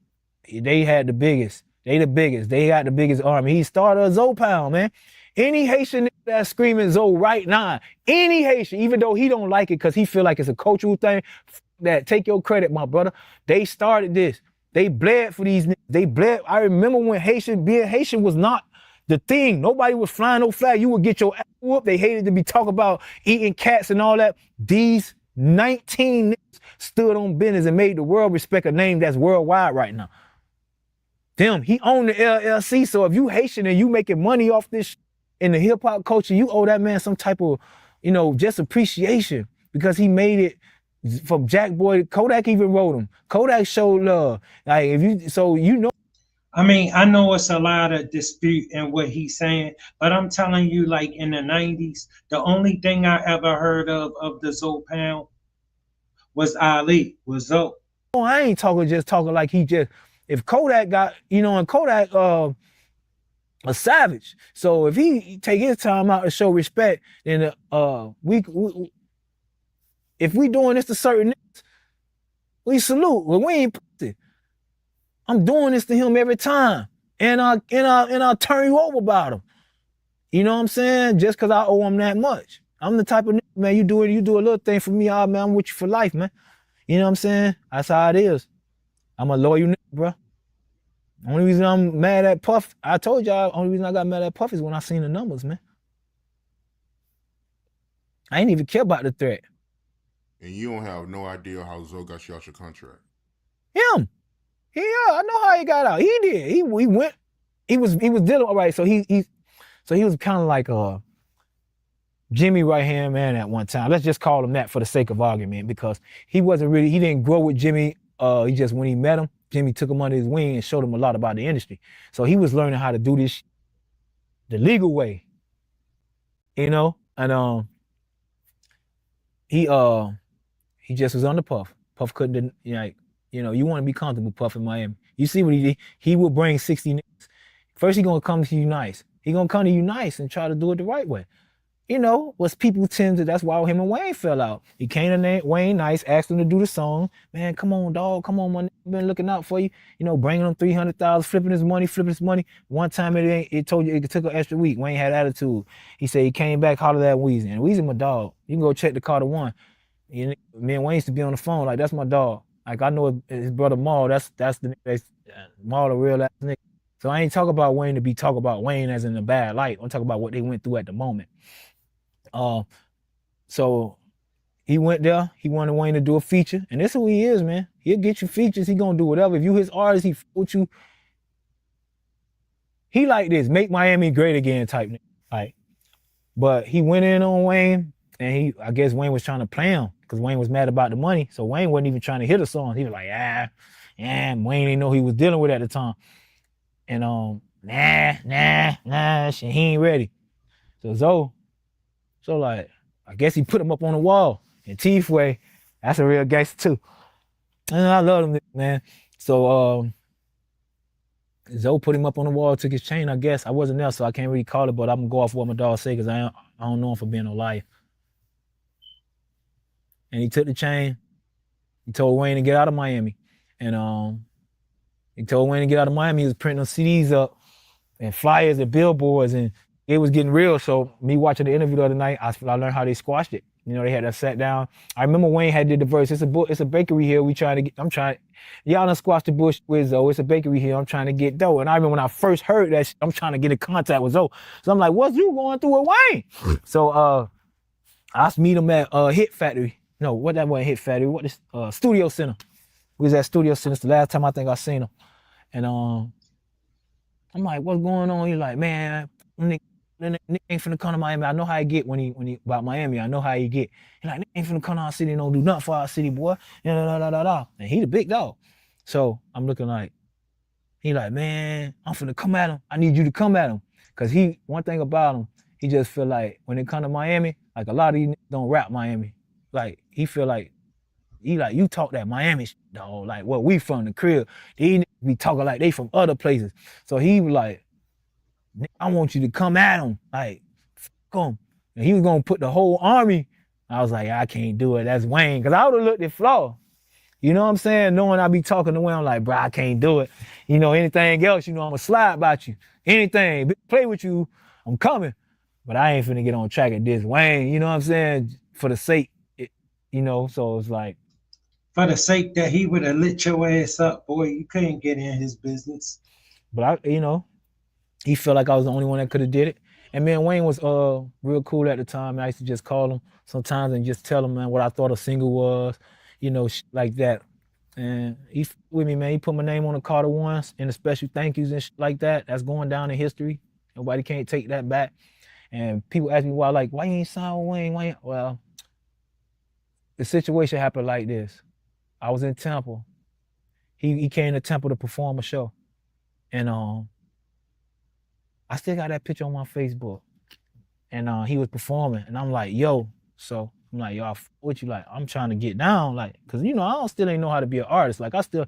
they had the biggest. They the biggest. They got the biggest army. He started a Zoe pound, man. Any Haitian that's screaming Zoe right now, any Haitian, even though he don't like it because he feel like it's a cultural thing, that take your credit, my brother. They started this. They bled for these niggas. They bled. I remember when being Haitian was not the thing. Nobody was flying no flag. You would get your ass whooped. They hated to be talking about eating cats and all that. These 19 niggas stood on business and made the world respect a name that's worldwide right now. Them, he owned the LLC. So if you Haitian and you making money off this in the hip hop culture, you owe that man some type of, you know, just appreciation, because he made it from Jack Boy. Kodak even wrote him. Kodak showed love. Like, if you, so you know. I mean, I know it's a lot of dispute in what he's saying, but I'm telling you, like in the 90s, the only thing I ever heard of the Zoe pound was Ali, was Zoe. I ain't talking like he just, if Kodak got, you know, and Kodak, a savage. So if he take his time out to show respect, then if we doing this to certain niggas, we salute. Well, we ain't pussy. I'm doing this to him every time, and I'll turn you over about him. You know what I'm saying? Just because I owe him that much. I'm the type of nigga man, you do a little thing for me, man, I'm with you for life, man. You know what I'm saying? That's how it is. I'm a loyal nigga, bro. Only reason I'm mad at Puff, I told y'all, only reason I got mad at Puff is when I seen the numbers, man. I ain't even care about the threat. And you don't have no idea how Zoe got you out your contract. Him. Yeah, I know how he got out. He did. He went. He was dealing. All right. So he was kind of like Jimmy right hand man at one time. Let's just call him that for the sake of argument, because he didn't grow with Jimmy. He just, when he met him, Jimmy took him under his wing and showed him a lot about the industry. So he was learning how to do this the legal way, you know. And he just was under Puff. Puff couldn't, like, you know, you want to be comfortable, Puff, in Miami. You see what he did? He will bring 60 niggas. First, he gonna come to you nice. He gonna come to you nice and try to do it the right way. You know, was people tend to, that's why him and Wayne fell out. He came to Wayne nice, asked him to do the song. Man, come on, dog, come on, man, been looking out for you. You know, bringing him 300,000, flipping his money. One time it told you it took an extra week. Wayne had attitude. He said he came back, hollered at Weezy. And Weezy my dog. You can go check the Carter One. Me and Wayne used to be on the phone, like, that's my dog. Like, I know his brother Maul, that's the nigga, Maul, a real ass nigga. So I ain't talk about Wayne to be talk about Wayne as in a bad light. I'm talking about what they went through at the moment. So he went there. He wanted Wayne to do a feature, and this is who he is, man. He'll get you features. He gonna do whatever. If you his artist, he with you. He like this, make Miami great again type nigga. Like, but he went in on Wayne, and I guess Wayne was trying to play him because Wayne was mad about the money. So Wayne wasn't even trying to hit a song. He was like, Wayne didn't know he was dealing with at the time. And shit, he ain't ready. So like, I guess he put him up on the wall. And T-Way, that's a real gangster too. And I love him, man. So Zoe put him up on the wall, took his chain, I guess. I wasn't there, so I can't really call it, but I'm gonna go off what my dog say, because I don't know him for being a liar. And he took the chain. He told Wayne to get out of Miami. And he told Wayne to get out of Miami. He was printing those CDs up and flyers and billboards, and it was getting real. So me watching the interview the other night, I learned how they squashed it. You know, they had that sat down. I remember Wayne had did the verse. It's a bakery here. Y'all done squashed the bush with Zoe. It's a bakery here. I'm trying to get dough. And I remember when I first heard that shit, I'm trying to get in contact with Zoe. So I'm like, what's you going through with Wayne? So I meet him at Hit Factory. No, what that wasn't Hit Factory. What is Studio Center. We was at Studio Center. It's the last time I think I seen him. And I'm like, what's going on? He's like, man, nigga ain't finna come to Miami. I know how he get when he about Miami. I know how he get. He like, nigga ain't finna come to our city and don't do nothing for our city, boy. And he the big dog. So I'm looking like, he like, man, I'm finna come at him. I need you to come at him. Cause one thing about him, he just feel like when it come to Miami, like a lot of these niggas don't rap Miami. Like he feel like, you talk that Miami shit, dog. Like, where we from, the crib. These niggas be talking like they from other places. So he was like, I want you to come at him. Like, fuck him. And he was gonna put the whole army. I was like, I can't do it. That's Wayne. Cause I would have looked at Flaw. You know what I'm saying? Knowing I be talking to Wayne, I'm like, bro, I can't do it. You know, anything else, you know, I'm gonna slide about you. Anything, play with you, I'm coming. But I ain't finna get on track at this Wayne. You know what I'm saying? For the sake, you know, so it's like, for the sake that he would have lit your ass up, boy, you couldn't get in his business. But he felt like I was the only one that could have did it. And me and Wayne was real cool at the time. I used to just call him sometimes and just tell him, man, what I thought a single was, you know, like that. And he with me, man. He put my name on the Carter Ones and the special thank yous and like that. That's going down in history. Nobody can't take that back. And people ask me why you ain't signed with Wayne? Well, the situation happened like this. I was in Temple. He came to Temple to perform a show. And I still got that picture on my Facebook. And he was performing. And I'm like, yo. So I'm like, yo, I with you. Like, I'm trying to get down. Like, cause you know, I still ain't know how to be an artist. Like I still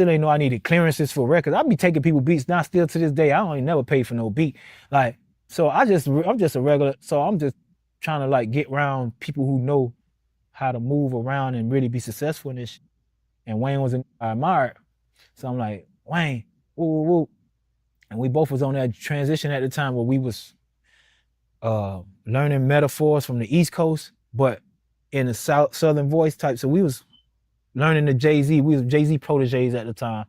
ain't know I needed clearances for records. I be taking people beats now still to this day. I don't even never pay for no beat. Like, so I'm just a regular. So I'm just trying to like get around people who know how to move around and really be successful in this shit. And Wayne was I admired. So I'm like, Wayne, woo. And we both was on that transition at the time where we was learning metaphors from the East Coast but in a southern voice type. So we was learning the Jay-Z. We was Jay-Z proteges at the time.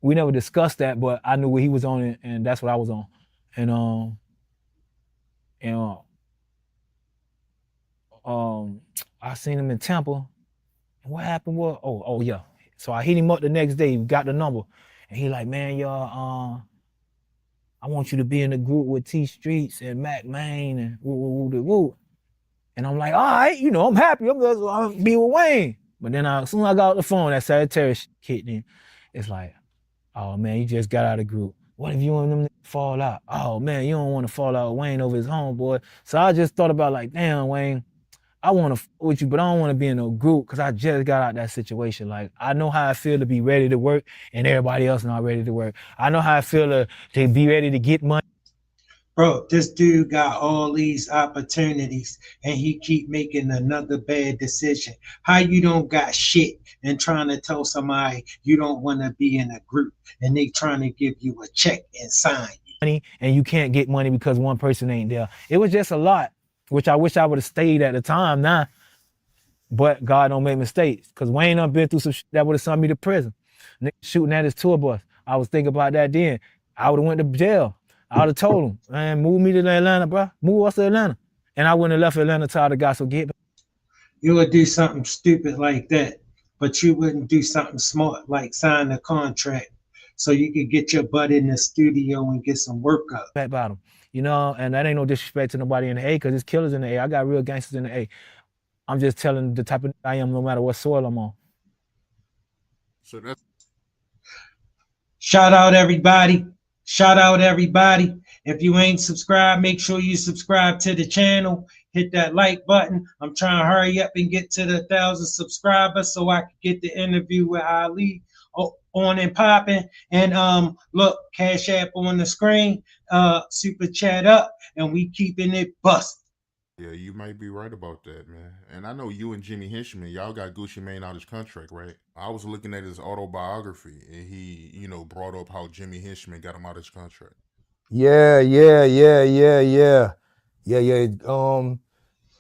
We never discussed that, but I knew what he was on, and that's what I was on. And I seen him in Tampa. And what happened was, oh yeah. So I hit him up the next day. We got the number, and he like, man, y'all, I want you to be in the group with T Streets and Mac Main and woo. And I'm like, all right, you know, I'm happy. I'm be with Wayne. But then as soon as I got off the phone, that Sagittarius kicked in. It's like, oh man, you just got out of the group. What if you and them fall out? Oh man, you don't want to fall out with Wayne over his homeboy. So I just thought about like, damn, Wayne, I want to with you, but I don't want to be in a group because I just got out that situation. Like, I know how I feel to be ready to work and everybody else not ready to work. I know how I feel to be ready to get money. Bro, this dude got all these opportunities and he keep making another bad decision. How you don't got shit and trying to tell somebody you don't want to be in a group and they trying to give you a check and sign money and you can't get money because one person ain't there. It was just a lot, which I wish I would have stayed at the time now. But God don't make mistakes. Because Wayne done been through some shit that would have sent me to prison. Shooting at his tour bus. I was thinking about that then. I would have went to jail. I would have told him, man, move me to Atlanta, bro. Move us to Atlanta. And I wouldn't have left Atlanta till I got so get back. You would do something stupid like that, but you wouldn't do something smart like sign a contract so you could get your butt in the studio and get some work up. Back bottom. You know, and that ain't no disrespect to nobody in the A because it's killers in the A. I got real gangsters in the A. I'm just telling the type of I am no matter what soil I'm on. So that's Shout out everybody. Shout out everybody. If you ain't subscribed, make sure you subscribe to the channel. Hit that like button. I'm trying to hurry up and get to the 1,000 subscribers so I can get the interview with Ali on and popping. And look, Cash App on the screen, super chat up, and we keeping it busted. Yeah, you might be right about that, man. And I know you and Jimmy Hinchman, y'all got Gucci Mane out his contract, right? I was looking at his autobiography, and he, brought up how Jimmy Hinchman got him out of his contract. Yeah.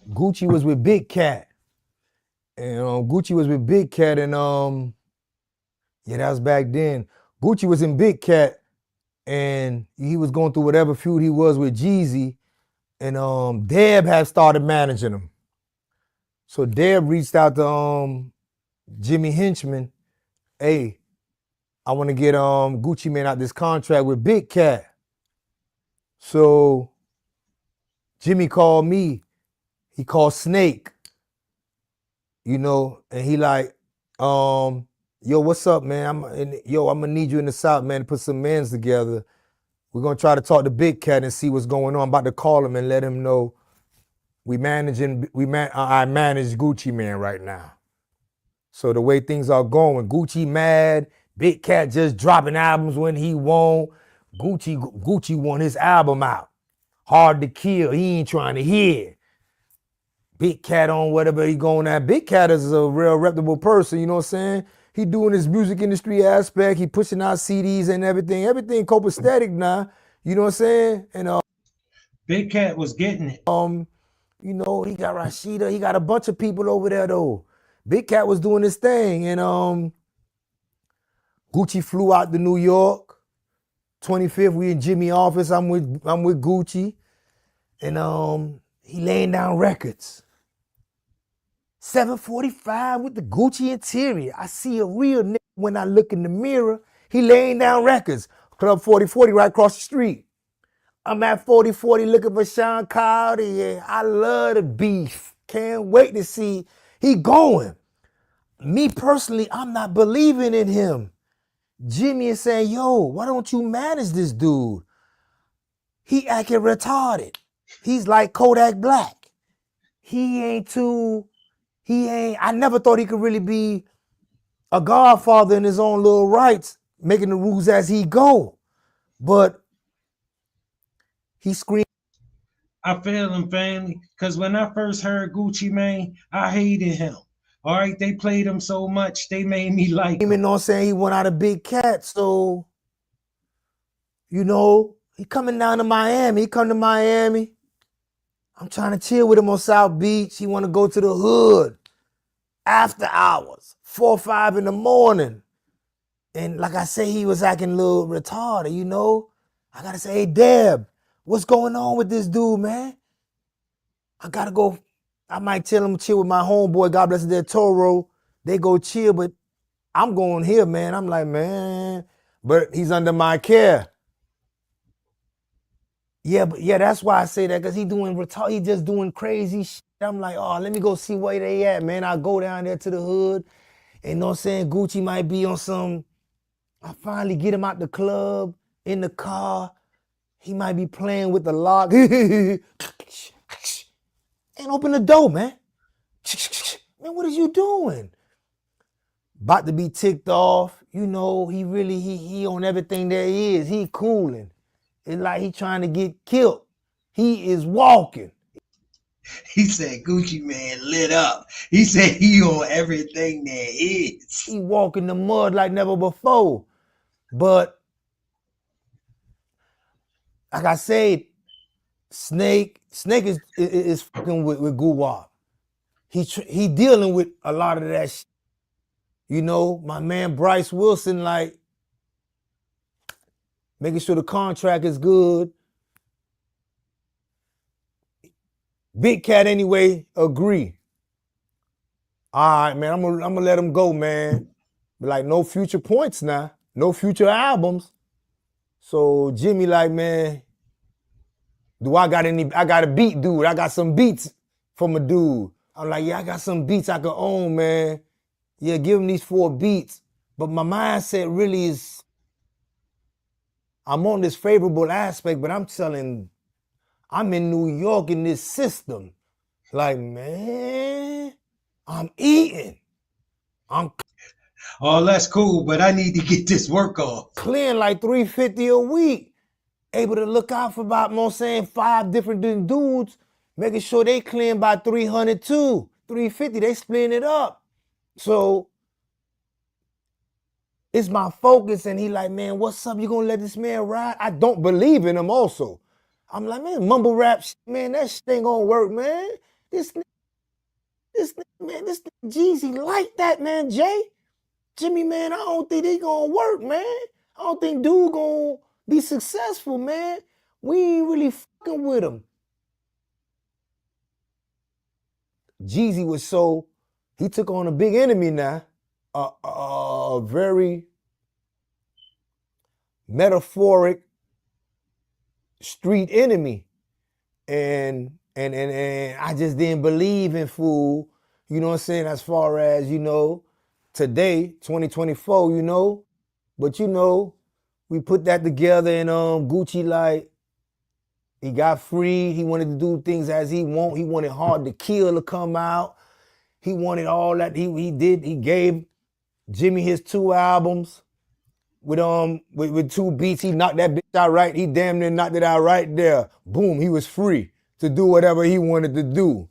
Gucci was with Big Cat. And Gucci was with Big Cat, and that was back then. Gucci was in Big Cat, and he was going through whatever feud he was with Jeezy, and Deb had started managing him. So Deb reached out to Jimmy Hinchman, hey, I want to get Gucci Mane out this contract with Big Cat. So Jimmy called me. He called Snake, and he like, yo, what's up, man? I'm gonna need you in the South, man, to put some mans together. We're gonna try to talk to Big Cat and see what's going on. I'm about to call him and let him know I manage Gucci Mane right now. So the way things are going, Gucci mad, Big Cat just dropping albums when he want. Gucci want his album out. Hard to Kill, he ain't trying to hear. Big Cat on whatever he going at. Big Cat is a real reputable person, you know what I'm saying? He doing his music industry aspect, he pushing out CDs and everything copacetic now, you know what I'm saying? And Big Cat was getting it. he got Rashida, he got a bunch of people over there though. Big Cat was doing his thing, and Gucci flew out to New York. 25th, we in Jimmy's office. I'm with Gucci, and he laying down records. 745 with the Gucci interior. I see a real nigga when I look in the mirror. He laying down records. Club 4040 right across the street. I'm at 4040 looking for Sean Cardi. I love the beef. Can't wait to see he going. Me personally, I'm not believing in him. Jimmy is saying, yo, why don't you manage this dude? He acting retarded. He's like Kodak Black. I never thought he could really be a godfather in his own little rights, making the rules as he go. But he screamed. I feel him, family, because when I first heard Gucci Mane, I hated him. All right, they played him so much, they made me like him. You know what I'm saying? He went out of Big Cat, so, he coming down to Miami. He come to Miami. I'm trying to chill with him on South Beach. He want to go to the hood after hours, 4 or 5 in the morning. And like I say, he was acting a little retarded, you know. I gotta say, hey, Deb, what's going on with this dude, man? I gotta go. I might tell him to chill with my homeboy, God bless their Toro. They go chill, but I'm going here, man. I'm like, man, but he's under my care. Yeah, but yeah, that's why I say that, because he just doing crazy shit. I'm like, oh, let me go see where they at, man. I go down there to the hood, and you know what I'm saying? Gucci might be on some, I finally get him out the club, in the car. He might be playing with the lock. And open the door, man. Man, what is you doing? About to be ticked off. You know, he on everything there is. He cooling. It's like he trying to get killed. He is walking. He said Gucci Man lit up. He said he on everything there is. He walking the mud like never before. But like I said, Snake is fucking with Guwap. He dealing with a lot of that shit. You know, my man Bryce Wilson, like, making sure the contract is good. Big Cat anyway, agree. All right, man, I'm gonna let him go, man. But like, no future points now. No future albums. So Jimmy like, man, I got a beat, dude. I got some beats from a dude. I'm like, yeah, I got some beats I could own, man. Yeah, give him these 4 beats. But my mindset really is, I'm on this favorable aspect, but I'm in New York in this system. Like, man, I'm eating. I'm Oh, that's cool, but I need to get this work off. clearing like $350 a week. Able to look out for about, you know what I'm saying, 5 different dudes, making sure they clean by 300 too. 350, they splitting it up. So it's my focus, and he like, man, what's up? You gonna let this man ride? I don't believe in him also. I'm like, man, mumble rap, man, that shit ain't gonna work, man. This Jeezy like that, man, Jay. Jimmy, man, I don't think they gonna work, man. I don't think dude gonna be successful, man. We ain't really fucking with him. Jeezy he took on a big enemy now. A very metaphoric street enemy. And I just didn't believe in fool, you know what I'm saying, as far as, you know, today, 2024, you know. But you know, we put that together, and Gucci, like, he got free. He wanted to do things as he want. He wanted Hard to Kill to come out. He wanted all that. He gave Jimmy his 2 albums with 2 beats. He knocked that bitch out right. He damn near knocked it out right there. Boom, he was free to do whatever he wanted to do.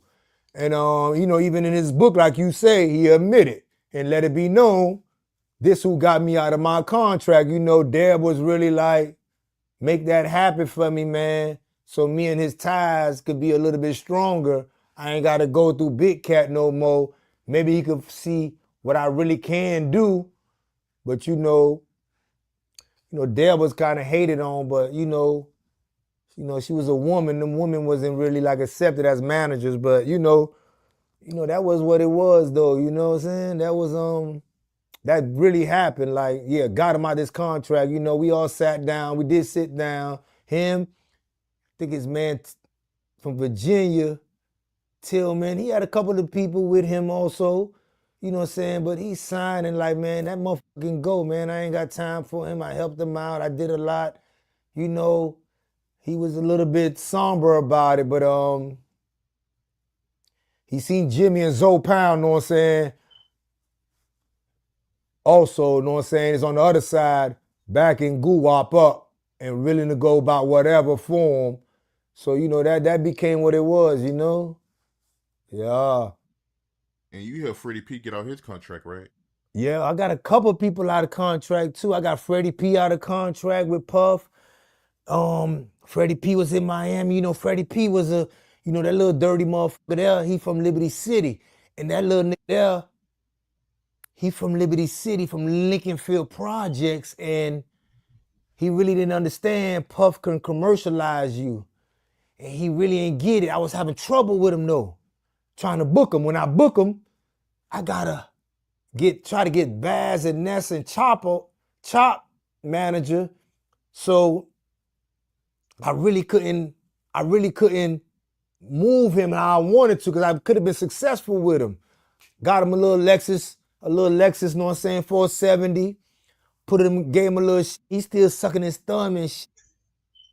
And you know, even in his book, like you say, he admitted and let it be known, this who got me out of my contract. You know, Deb was really like, make that happen for me, man. So me and his ties could be a little bit stronger. I ain't got to go through Big Cat no more. Maybe he could see what I really can do. But you know, Deb was kind of hated on, but you know, she was a woman. Them women wasn't really like accepted as managers, but you know, that was what it was though. You know what I'm saying? That was that really happened. Like, yeah, got him out this contract. You know, we all sat down. We did sit down. Him, I think his man from Virginia, Tillman, he had a couple of people with him also. You know what I'm saying? But he signed and like, man, that motherfucking go, man. I ain't got time for him. I helped him out. I did a lot. You know, he was a little bit somber about it, but he seen Jimmy and Zoe Pound, know what I'm saying? Also, know what I'm saying, is on the other side, backing Guwap up and willing to go about whatever form. So, you know, that became what it was, you know? Yeah. And you helped Freddy P get out his contract, right? Yeah, I got a couple people out of contract too. I got Freddy P out of contract with Puff. Freddy P was in Miami. You know, Freddy P was You know, that little dirty motherfucker there, he from Liberty City. And that little nigga there, he from Liberty City, from Lincolnfield Projects, and he really didn't understand Puff can commercialize you. And he really ain't get it. I was having trouble with him though, trying to book him. When I book him, I gotta try to get Baz and Ness and Chop manager. So I really couldn't move him how I wanted to, because I could have been successful with him. Got him a little Lexus, you know what I'm saying, 470. Gave him a little he's still sucking his thumb and shit.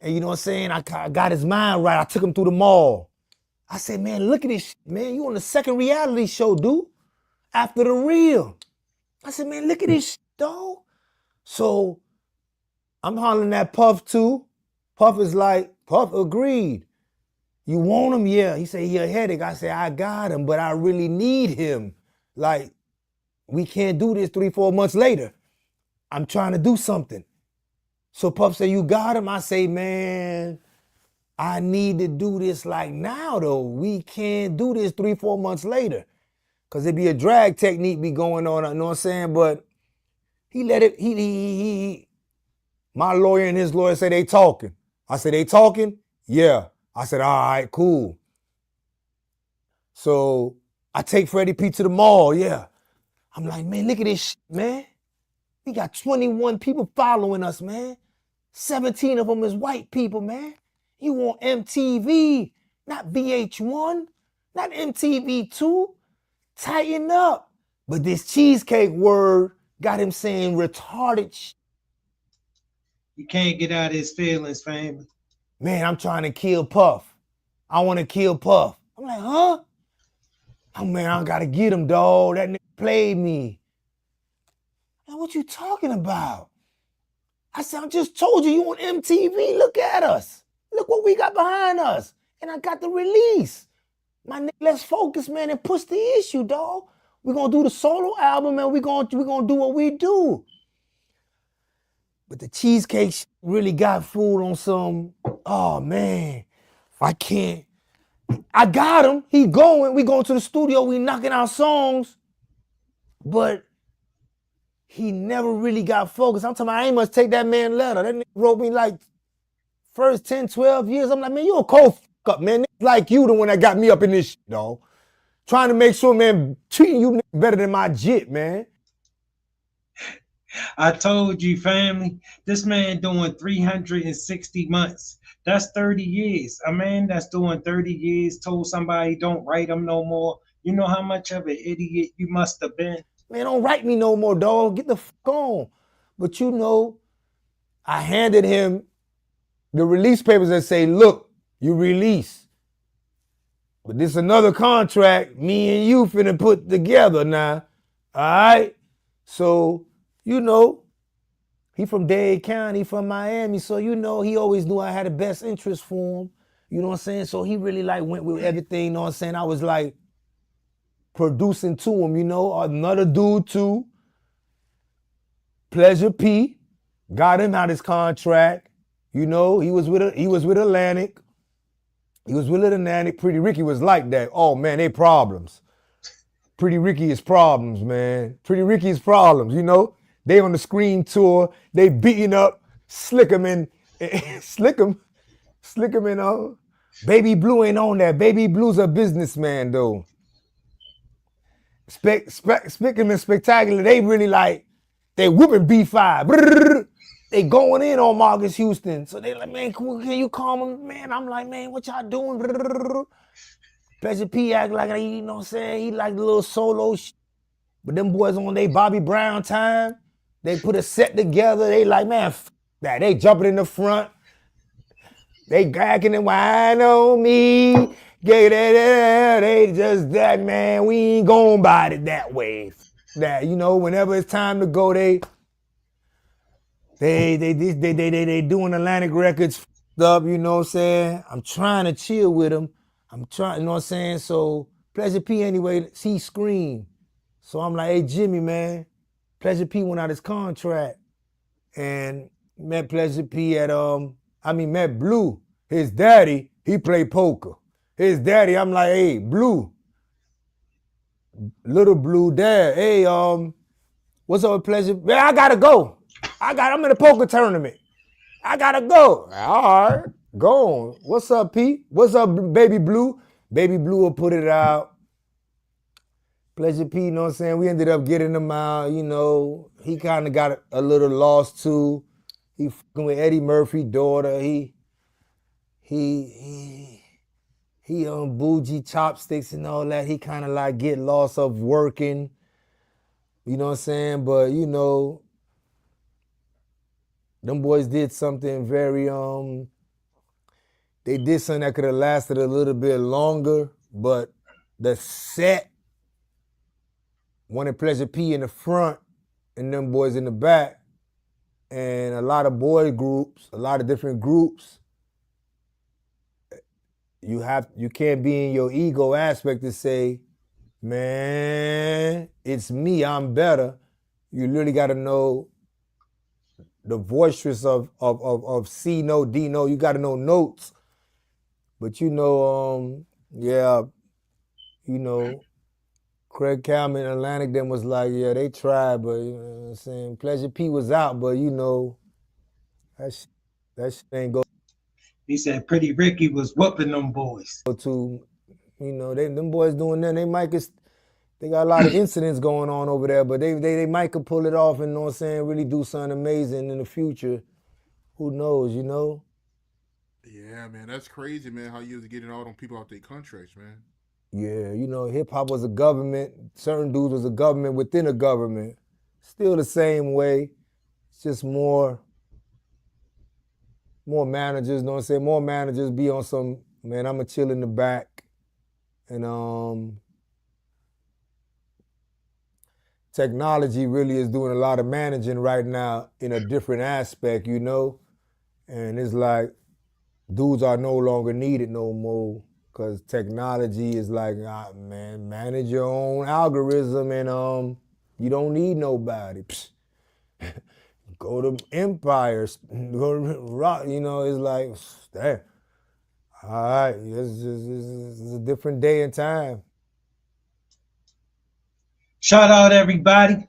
And you know what I'm saying? I got his mind right. I took him through the mall. I said, man, look at this shit, man. You on the second reality show, dude. After the real. I said, man, look at this shit, dog. So I'm hollering at Puff too. Puff agreed. You want him? Yeah. He said, he a headache. I said, I got him, but I really need him. Like, we can't do this 3-4 months later. I'm trying to do something. So Puff said, you got him? I say, man, I need to do this like now though. We can't do this 3-4 months later. Cause it'd be a drag technique be going on, you know what I'm saying? But he let it, my lawyer and his lawyer say they talking. I said, they talking? Yeah. I said, all right, cool. So I take Freddy P to the mall, yeah. I'm like, man, look at this shit, man. We got 21 people following us, man. 17 of them is white people, man. You want MTV, not VH1, not MTV2. Tighten up. But this cheesecake word got him saying retarded shit. You can't get out of his feelings, family. Man, I'm trying to kill Puff. I want to kill Puff. I'm like, huh? Oh, man, I got to get him, dog. That nigga played me. Man, what you talking about? I said, I just told you on MTV. Look at us. Look what we got behind us. And I got the release. My nigga, let's focus, man, and push the issue, dog. We're going to do the solo album, and we're gonna do what we do. But the cheesecake really got fooled on some, oh, man, I can't. I got him. He going. We going to the studio. We knocking out songs. But he never really got focused. I'm talking about I ain't must take that man letter. That nigga wrote me like first 10, 12 years. I'm like, man, you a cold up, man. Niggas like you the one that got me up in this shit, dog. Trying to make sure, man, treating you better than my jit, man. I told you, family, this man doing 360 months. That's 30 years. A man that's doing 30 years told somebody don't write him no more. You know how much of an idiot you must have been? Man, don't write me no more, dog. Get the fuck on. But you know, I handed him the release papers that say, look, you release. But this another contract me and you finna put together now. All right? So, you know, he from Dade County, from Miami. So, you know, he always knew I had the best interest for him. You know what I'm saying? So he really like went with everything, you know what I'm saying? I was like producing to him, you know. Another dude too, Pleasure P, got him out his contract. You know, he was with Atlantic. He was with Atlantic. Pretty Ricky was like that. Oh man, they problems. Pretty Ricky is problems, man. Pretty Ricky is problems, you know. They on the Scream tour. They beating up Slickum and Slickum and Baby Blue ain't on that. Baby Blue's a businessman though. Slickum and Spectacular, they really like, they whooping B5. Brrr, they going in on Marcus Houston. So they like, man, can you calm him? Man, I'm like, man, what y'all doing? Brrr. Pleasure P act like, you know what I'm saying? He like the little solo shit. But them boys on they Bobby Brown time, they put a set together. They like, man, that. They jumping in the front. They gagging and whine on me. They just that, man. We ain't going about it that way. That, you know, whenever it's time to go, they doing Atlantic Records up, you know what I'm saying? I'm trying to chill with them. I'm trying, you know what I'm saying? So Pleasure P anyway, he screamed. So I'm like, hey Jimmy, man, Pleasure P went out his contract and met Pleasure P at met Blue, his daddy, he played poker. his daddy, I'm like, hey, Blue, little Blue dad, hey, what's up with Pleasure? Man, I gotta go. I'm in a poker tournament. I gotta go. All right, go on. What's up, Pete? What's up, Baby Blue? Baby Blue will put it out. Pleasure P, you know what I'm saying? We ended up getting him out, you know. He kind of got a little lost too. He fucking with Eddie Murphy's daughter. He bougie chopsticks and all that. He kind of like get lost of working. You know what I'm saying? But you know, them boys did something very they did something that could have lasted a little bit longer, but the set wanted Pleasure P in the front and them boys in the back. And a lot of boy groups, a lot of different groups, you can't be in your ego aspect to say, man, it's me, I'm better. You really got to know the voices of C note, D note. You got to know notes. But you know, yeah, you know, Craig Calman, Atlantic, them was like, yeah, they tried, but you know what I'm saying? Pleasure P was out, but you know, that shit ain't go He said Pretty Ricky was whooping them boys. to, you know, them boys doing that. They got a lot of incidents going on over there, but they might could pull it off and, you know what I'm saying, really do something amazing in the future. Who knows, you know? Yeah, man, that's crazy, man. How you was getting all them people out their contracts, man. Yeah, you know, hip hop was a government. Certain dudes was a government within a government. Still the same way. It's just more managers, you know what I'm saying? More managers be on some, man, I'ma chill in the back. And technology really is doing a lot of managing right now in a different aspect, you know? And it's like dudes are no longer needed no more because technology is like, man, manage your own algorithm and you don't need nobody. Psh. Go to Empires, go to Rock, you know, it's like, damn. All right, it's a different day and time. Shout out everybody.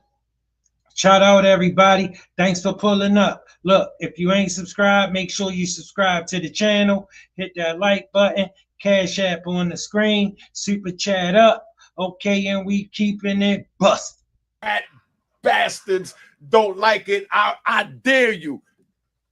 Shout out everybody. Thanks for pulling up. Look, if you ain't subscribed, make sure you subscribe to the channel. Hit that like button. Cash App on the screen. Super chat up. Okay, and we keeping it busted. Bastards don't like it. I dare you.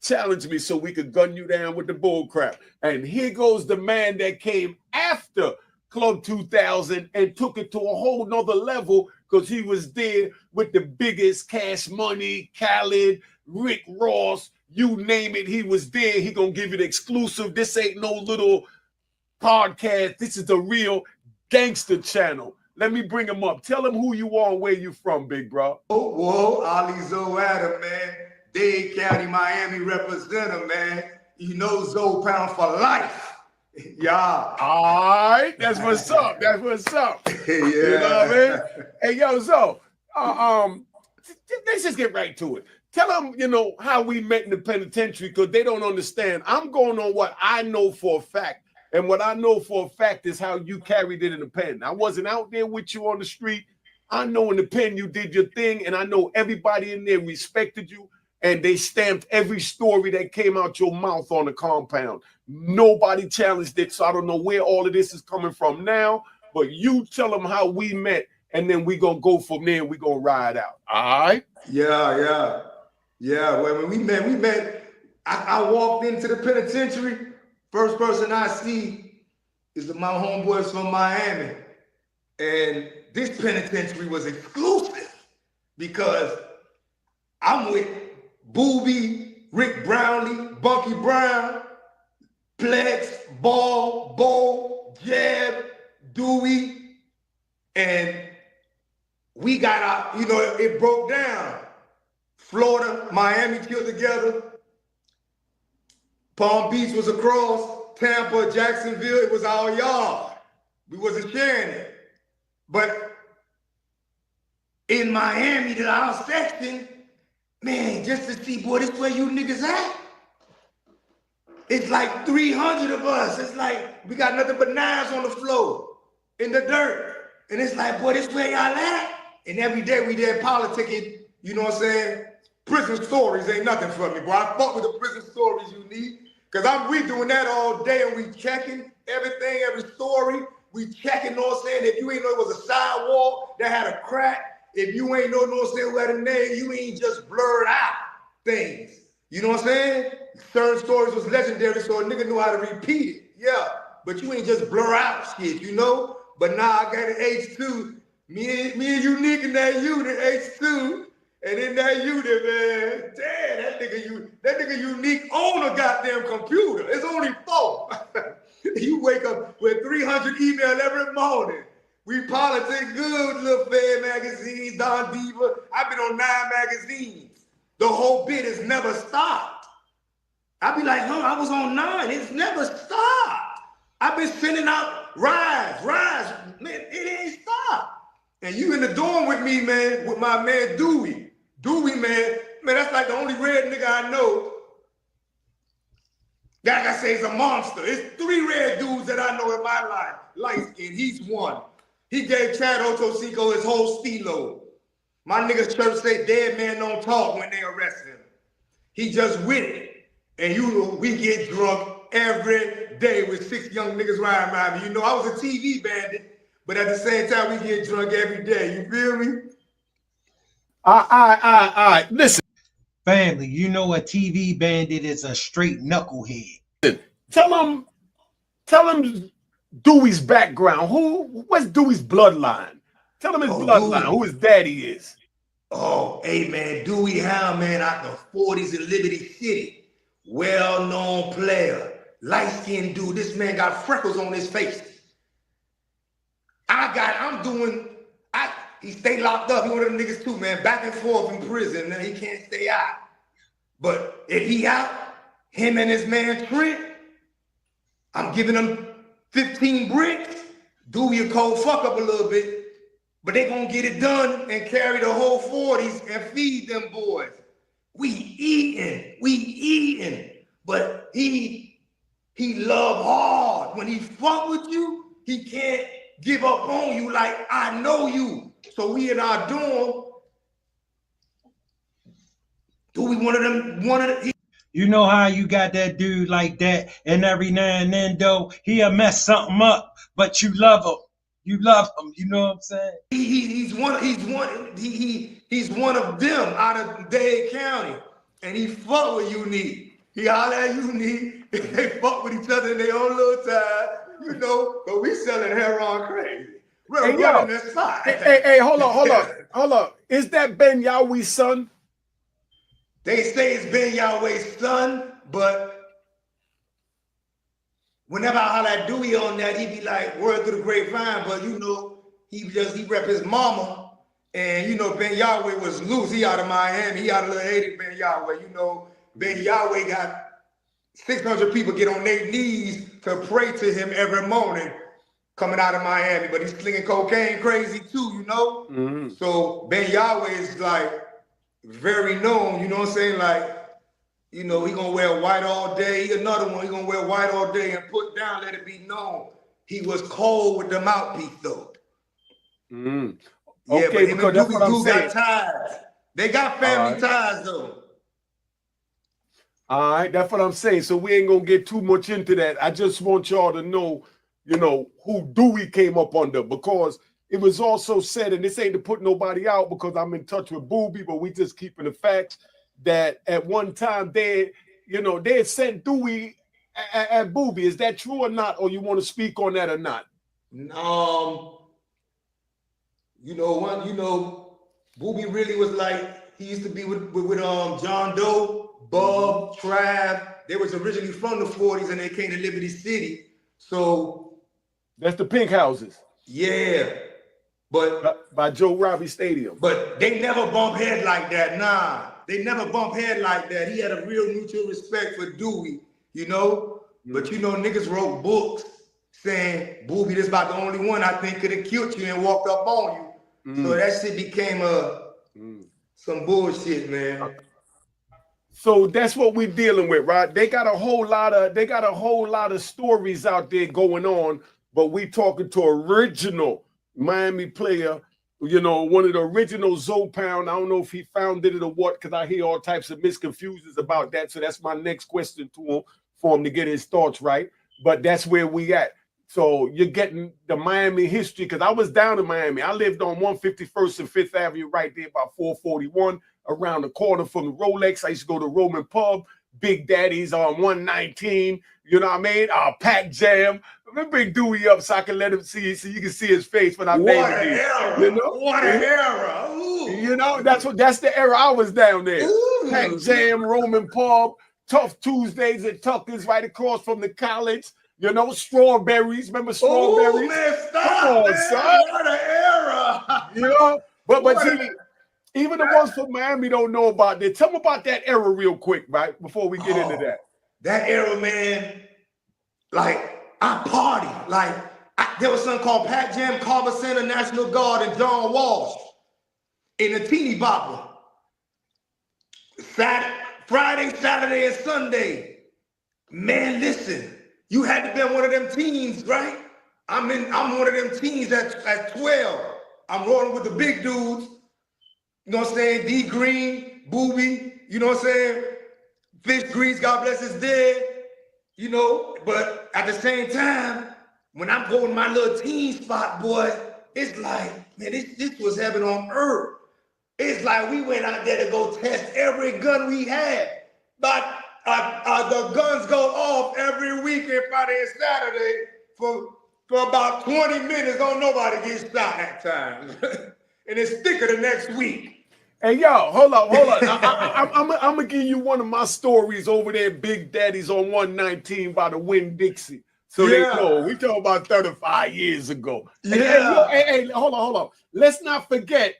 Challenge me so we could gun you down with the bull crap. And here goes the man that came after Club 2000 and took it to a whole nother level because he was there with the biggest Cash Money, Khaled, Rick Ross, you name it, he was there. He gonna give you the exclusive. This ain't no little podcast. This is the real gangster channel. Let me bring him up. Tell him who you are and where you from, big bro. Whoa, Ali Zoe Adam, man. Dade County, Miami representative, man. You know Zoe Pound for life. Yeah. All right. That's what's up. That's what's up. Yeah. You know what I mean? Hey, yo, Zoe, let's just get right to it. Tell them, you know, how we met in the penitentiary because they don't understand. I'm going on what I know for a fact. And what I know for a fact is how you carried it in the pen. I wasn't out there with you on the street. I know in the pen you did your thing, and I know everybody in there respected you, and they stamped every story that came out your mouth on the compound. Nobody challenged it, so I don't know where all of this is coming from now, but you tell them how we met, and then we're going to go from there, and we're going to ride out. All right? Yeah. When we met, I walked into the penitentiary. First person I see is my homeboys from Miami. And this penitentiary was exclusive because I'm with Booby, Rick Brownlee, Bucky Brown, Plex, Ball, Bo, Jeb, Dewey, and we got out, you know, it broke down. Florida, Miami killed together. Palm Beach was across, Tampa, Jacksonville, it was our yard. We wasn't sharing it. But in Miami, to our section, man, just to see, boy, this where you niggas at? It's like 300 of us. It's like we got nothing but knives on the floor in the dirt. And it's like, boy, this where y'all at? And every day we there politicking, you know what I'm saying? Prison stories ain't nothing for me, boy. I fuck with the prison stories you need. Cause we doing that all day and we checking everything, every story. We checking, you know what I'm saying? If you ain't know it was a sidewalk that had a crack, if you ain't know what I'm saying, who had a name, you ain't just blurred out things. You know what I'm saying? Certain stories was legendary, so a nigga knew how to repeat it. Yeah, but you ain't just blur out shit, you know? But now I got an H2. Me and Unique in that unit, H2. And in that unit, man, damn, that nigga Unique own a goddamn computer. It's only 4. You wake up with 300 emails every morning. We politic good, little Fed magazines, Don Diva. I've been on 9 magazines. The whole bit has never stopped. I be like, I was on 9. It's never stopped. I've been sending out rise. Man, it ain't stopped. And you in the dorm with me, man, with my man Dewey. Dewey, man, that's like the only red nigga I know. That I say is a monster. It's 3 red dudes that I know in my life. Light skin, he's one. He gave Chad Ochocinco his whole stilo. My niggas church say dead man don't talk when they arrest him. He just with it. And you know, we get drunk every day with 6 young niggas riding around me. You know, I was a TV bandit, but at the same time, we get drunk every day. You feel me? All right. Listen. Family, you know a TV bandit is a straight knucklehead. Tell him Dewey's background. What's Dewey's bloodline? Tell him his bloodline, who his daddy is. Oh, hey man, Dewey Hound, man, out the 40s in Liberty City. Well-known player. Light-skinned dude. This man got freckles on his face. He stay locked up. He one of them niggas too, man. Back and forth in prison, and he can't stay out. But if he out, him and his man Trent, I'm giving him 15 bricks. Dewey a cold fuck up a little bit, but they gonna get it done and carry the whole 40s and feed them boys. We eating, but he love hard. When he fuck with you, he can't give up on you like I know you. So we in our dorm. Dewey one of them. You know how you got that dude like that, and every now and then though he'll mess something up, but you love him. You love him. You know what I'm saying? He's one of them out of Dade County, and he fuck with Unique. He holler at Unique. They fuck with each other in their own little time, you know. But we selling heroin crazy. We're running that spot. Hey, hold on. Is that Ben Yahwee's son? They say it's Ben Yahwee's son, but whenever I holler at Dewey on that, he be like, word through the grapevine, but you know, he rep his mama, and you know, Ben Yahweh was loose. He out of Miami, he out of Little Haiti, Ben Yahweh. You know, Ben Yahweh got 600 people get on their knees to pray to him every morning coming out of Miami, but he's slinging cocaine crazy too, you know? Mm-hmm. So Ben Yahweh is like very known, you know what I'm saying? Like, you know, he gonna wear white all day. Another one, he gonna wear white all day and put down, let it be known. He was cold with the mouthpiece though. Mm-hmm. Yeah, okay, but him and Dookie got ties. They got family ties though. All right, that's what I'm saying. So we ain't gonna get too much into that. I just want y'all to know, you know, who Dewey came up under, because it was also said, and this ain't to put nobody out because I'm in touch with Booby, but we just keeping the facts that at one time they had sent Dewey at Booby. Is that true or not? Or you want to speak on that or not? Booby really was like, he used to be with John Doe, Bub, Trav. They was originally from the 40s and they came to Liberty City. So that's the Pink Houses. Yeah. But by Joe Robbie Stadium. But they never bump head like that. Nah. They never bump head like that. He had a real mutual respect for Dewey, you know? Mm-hmm. But you know, niggas wrote books saying, Booby, this about the only one I think could have killed you and walked up on you. Mm-hmm. So that shit became some bullshit, man. So that's what we're dealing with, right? They got a whole lot of stories out there going on, but we talking to original Miami player, you know, one of the original Zopound. I don't know if he founded it or what, because I hear all types of misconfusions about that. So that's my next question to him for him to get his thoughts right. But that's where we at. So you're getting the Miami history, because I was down in Miami. I lived on 151st and 5th Avenue right there by 441, around the corner from the Rolex. I used to go to Roman Pub, Big Daddy's on 119, you know what I mean? Pack Jam. Let me bring Dewey up so I can let him see, so you can see his face when I'm What naming an these. era! You know? What an era! Ooh. You know, that's the era I was down there. Ooh. Pack Jam, Roman Pub, Tough Tuesdays at Tucker's right across from the college. You know, Strawberries. Remember Strawberries? Ooh, man, stop, Come on, man. son. What an era! You know, but What see, even the ones from Miami don't know about this. Tell them about that era real quick, right? Before we get into that. That era, man, like, I party. Like, there was something called Pat Jam, Carver Center, National Guard, and John Walsh in a teeny bopper. Friday, Saturday, and Sunday. Man, listen, you had to be one of them teens, right? I'm one of them teens at 12. I'm rolling with the big dudes. You know what I'm saying? D Green, Booby, you know what I'm saying? Fish Grease, God bless his dead. You know, but at the same time, when I'm going to my little teen spot, boy, it's like, man, this was heaven on earth. It's like we went out there to go test every gun we had. But the guns go off every weekend, Friday and Saturday, for about 20 minutes. Don't nobody get shot that time. And it's thicker the next week. Hey, yo, hold on. I'm going to give you one of my stories over there, Big Daddy's on 119 by the Winn-Dixie. So they know. We talking about 35 years ago. Yeah. Hey, hold on. Let's not forget,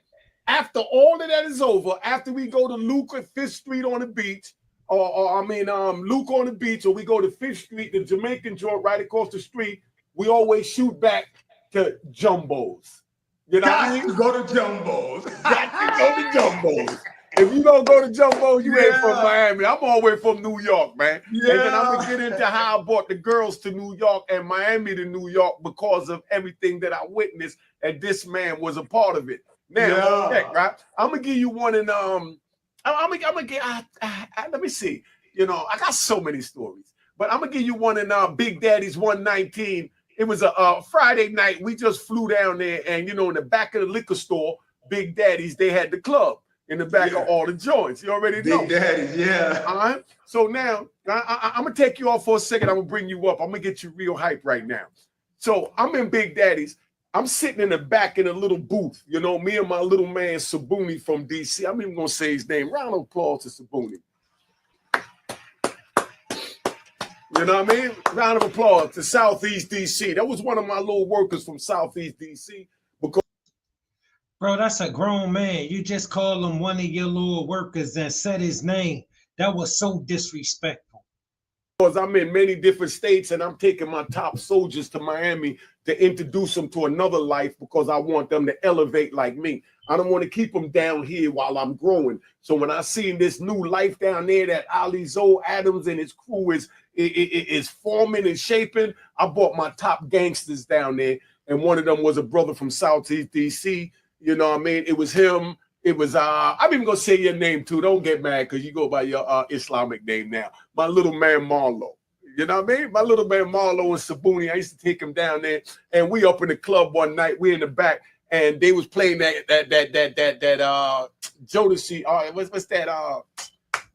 after all of that is over, after we go to Luke at 5th Street on the beach, Luke on the beach, or we go to 5th Street, the Jamaican joint right across the street, we always shoot back to Jumbo's. You know what I mean? To go to Jumbo's. Got to go to Jumbo's. If you don't go to Jumbo's, you ain't from Miami. I'm all the way from New York, man. Yeah. And then I'm going to get into how I brought the girls to New York and Miami to New York because of everything that I witnessed, and this man was a part of it. Now, right? I'm going to give you one, and let me see. You know, I got so many stories, but I'm going to give you one in Big Daddy's 119. It was a Friday night. We just flew down there, and, you know, in the back of the liquor store, Big Daddy's, they had the club in the back of all the joints. You already know. Big Daddy's, yeah. All right. So now, I'm going to take you off for a second. I'm going to bring you up. I'm going to get you real hype right now. So I'm in Big Daddy's. I'm sitting in the back in a little booth. You know, me and my little man, Sabuni from D.C. I'm even going to say his name. Round of applause to Sabuni. You know what I mean? Round of applause to Southeast DC. That was one of my little workers from Southeast DC. Because bro, that's a grown man. You just call him one of your little workers and said his name. That was so disrespectful. Because I'm in many different states and I'm taking my top soldiers to Miami to introduce them to another life because I want them to elevate like me. I don't want to keep them down here while I'm growing. So when I seen this new life down there that Ali Zoe Adams and his crew is forming and shaping, I brought my top gangsters down there. And one of them was a brother from Southeast DC. You know what I mean? It was him. It was, I'm even going to say your name too. Don't get mad because you go by your Islamic name now. My little man Marlo. You know what I mean? My little man Marlo and Sabuni, I used to take him down there. And we up in the club one night. We in the back. And they was playing that Jodeci, what's that?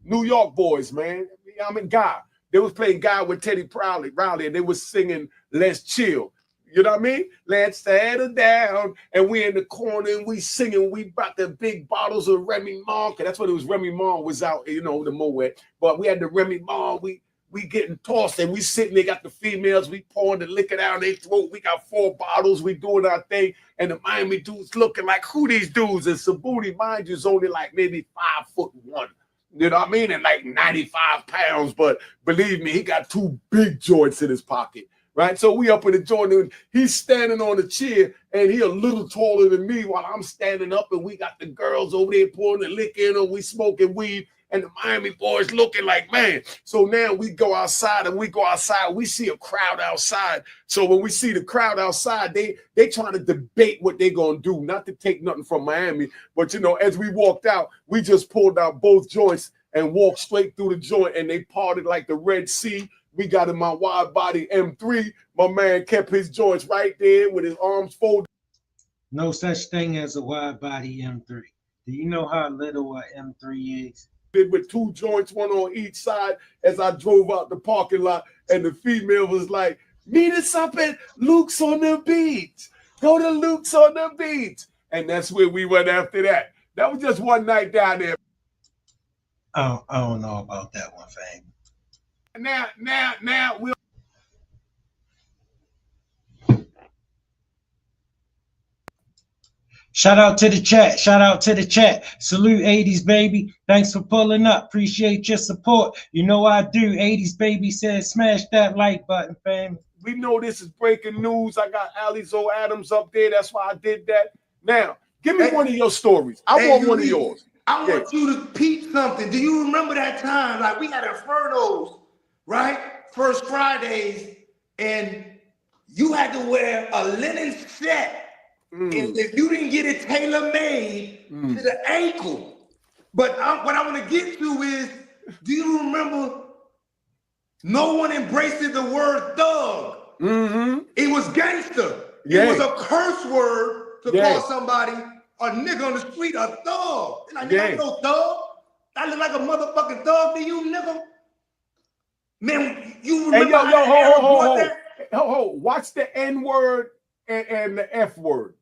New York boys, man. I mean, God. They was playing God with Teddy Riley, and they was singing Let's Chill. You know what I mean? Let's settle down. And we in the corner and we singing. We brought the big bottles of Remy Mark. That's what it was. Remy Mark was out, you know, the Moet. But we had the Remy Mark. We getting tossed and we sitting there, got the females. We pouring the liquor down their throat. We got 4 bottles. We doing our thing. And the Miami dudes looking like, who these dudes? And Sabuni, mind you, is only like maybe 5'1". You know what I mean? And like 95 pounds. But believe me, he got 2 big joints in his pocket. Right, so we up in the joint, and he's standing on a chair, and he a little taller than me while I'm standing up, and we got the girls over there pouring the liquor in, and we smoking weed, and the Miami boys looking like, man. So now we go outside, we see a crowd outside. So when we see the crowd outside, they trying to debate what they gonna do, not to take nothing from Miami, but you know, as we walked out, we just pulled out both joints and walked straight through the joint, and they parted like the Red Sea. We got in my wide body M3. My man kept his joints right there with his arms folded. No such thing as a wide body M3. Do you know how little a M3 is? With 2 joints, one on each side, as I drove out the parking lot, and the female was like, meet us up at Luke's on the beach. Go to Luke's on the beach. And that's where we went after that. That was just one night down there. I don't know about that one, fam. Now we'll. Shout out to the chat. Shout out to the chat. Salute 80s baby. Thanks for pulling up. Appreciate your support. You know I do. 80s baby says smash that like button, fam. We know this is breaking news. I got Alizo Adams up there. That's why I did that. Now, give me one of your stories. I want one of yours. I want you to peep something. Do you remember that time? Like we had Infernos, right? First Fridays, and you had to wear a linen set. And if you didn't get it tailor-made to the ankle. But what I want to get to is, do you remember no one embraced the word thug? It was gangster. It was a curse word to call somebody a nigga on the street a thug. Like, nigga, I ain't no thug. I look like a motherfucking thug to you, nigga. Man, you remember watch the N word and the F word.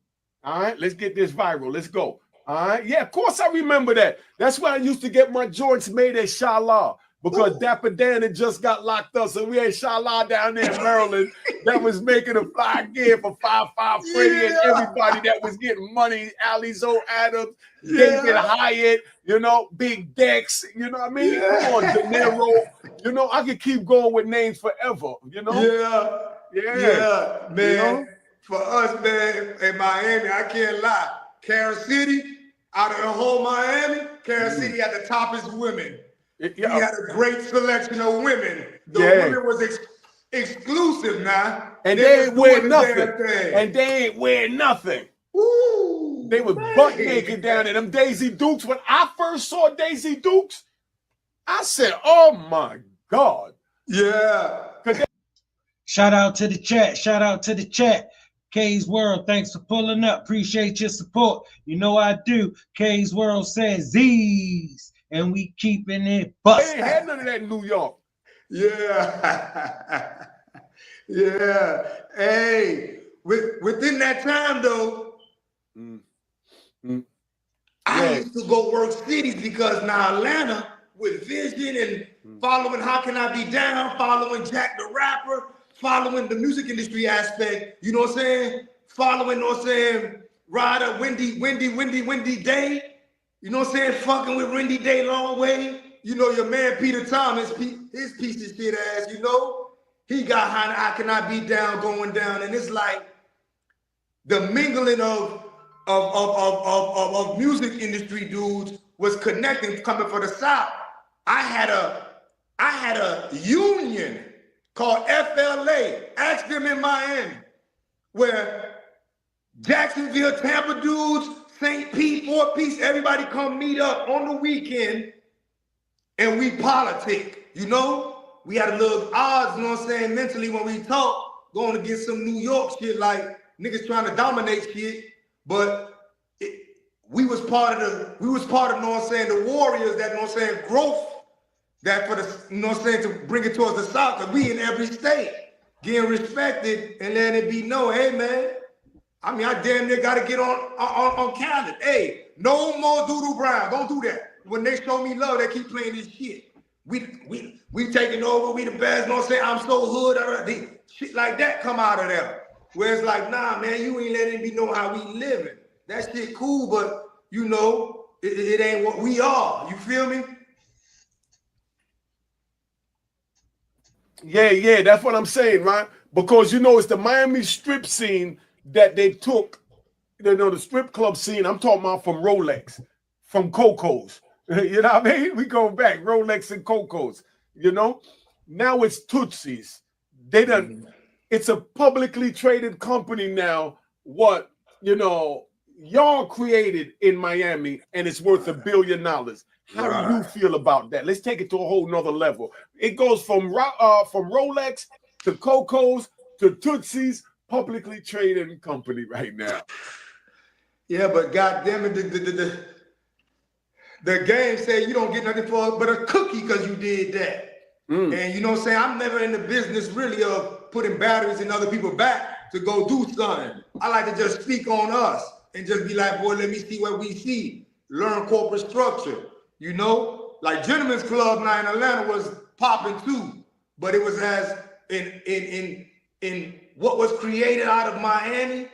All right, let's get this viral. Let's go. All right. Yeah, of course I remember that. That's why I used to get my joints made at Shala, because Dapper Dan had just got locked up. So we had Shala down there in Maryland that was making a fly gear for 5-5 Freddy and everybody that was getting money. Alizo Adams, David Hyatt, you know, Big Dex, you know what I mean? Come on, De Niro. You know, I could keep going with names forever, you know? Yeah, man. You know? For us, man, in Miami, I can't lie. Kansas City, out of the whole Miami, Kansas City had the toppest women. He had a great selection of women. The women was exclusive now. And they ain't wear nothing. Ooh, they were butt naked down there. Them Daisy Dukes. When I first saw Daisy Dukes, I said, oh my God. Yeah. Shout out to the chat. Shout out to the chat. K's World, thanks for pulling up. Appreciate your support. You know I do. K's World says Z's, and we keeping it busted. They ain't had none of that in New York. Yeah. Yeah. Hey, within that time though, I used to go work cities because now Atlanta with Vision and following How Can I Be Down, following Jack the Rapper, following the music industry aspect, you know what I'm saying? Following, you know what I'm saying, Ryder, Wendy Day, you know what I'm saying? Fucking with Wendy Day long way. You know, your man Peter Thomas, his piece of shit ass, you know? He got How Can I Be Down going down, and it's like the mingling of music industry dudes was connecting, coming for the South. I had a union called FLA, ask them in Miami, where Jacksonville, Tampa dudes, St. Pete, Fort Peace, everybody come meet up on the weekend and we politic, you know? We had a little odds, you know what I'm saying, mentally when we talk, going against some New York shit like niggas trying to dominate shit, but we was part of, you know what I'm saying, the warriors that, you know what I'm saying, growth, that for the, you know what I'm saying, to bring it towards the South, because we in every state, getting respected and letting it be known, hey man, I mean, I damn near gotta get on calendar. Hey, no more Doodoo Brown, don't do that. When they show me love, they keep playing this shit. We taking over, we the best, you know what I'm saying, I'm so hood, shit like that come out of there. Where it's like, nah, man, you ain't letting me know how we living. That shit cool, but you know, it ain't what we are. You feel me? Yeah, that's what I'm saying, right? Because, you know, it's the Miami strip scene that they took, you know, the strip club scene. I'm talking about from Rolex, from Coco's, You know what I mean? We go back, Rolex and Cocos, you know? Now it's Tootsies. They done, it's a publicly traded company now. What, you know, y'all created in Miami, and it's worth $1 billion. How do you feel about that? Let's take it to a whole nother level. It goes from Rolex to Cocos to Tootsies, publicly traded company right now. Yeah, but goddamn it, the game say you don't get nothing for but a cookie because you did that. And you know what I'm saying? I'm never in the business really of putting batteries in other people's back to go do something. I like to just speak on us and just be like, boy, let me see what we see. Learn corporate structure. You know, like Gentlemen's Club now in Atlanta was popping too, but it was as in what was created out of Miami.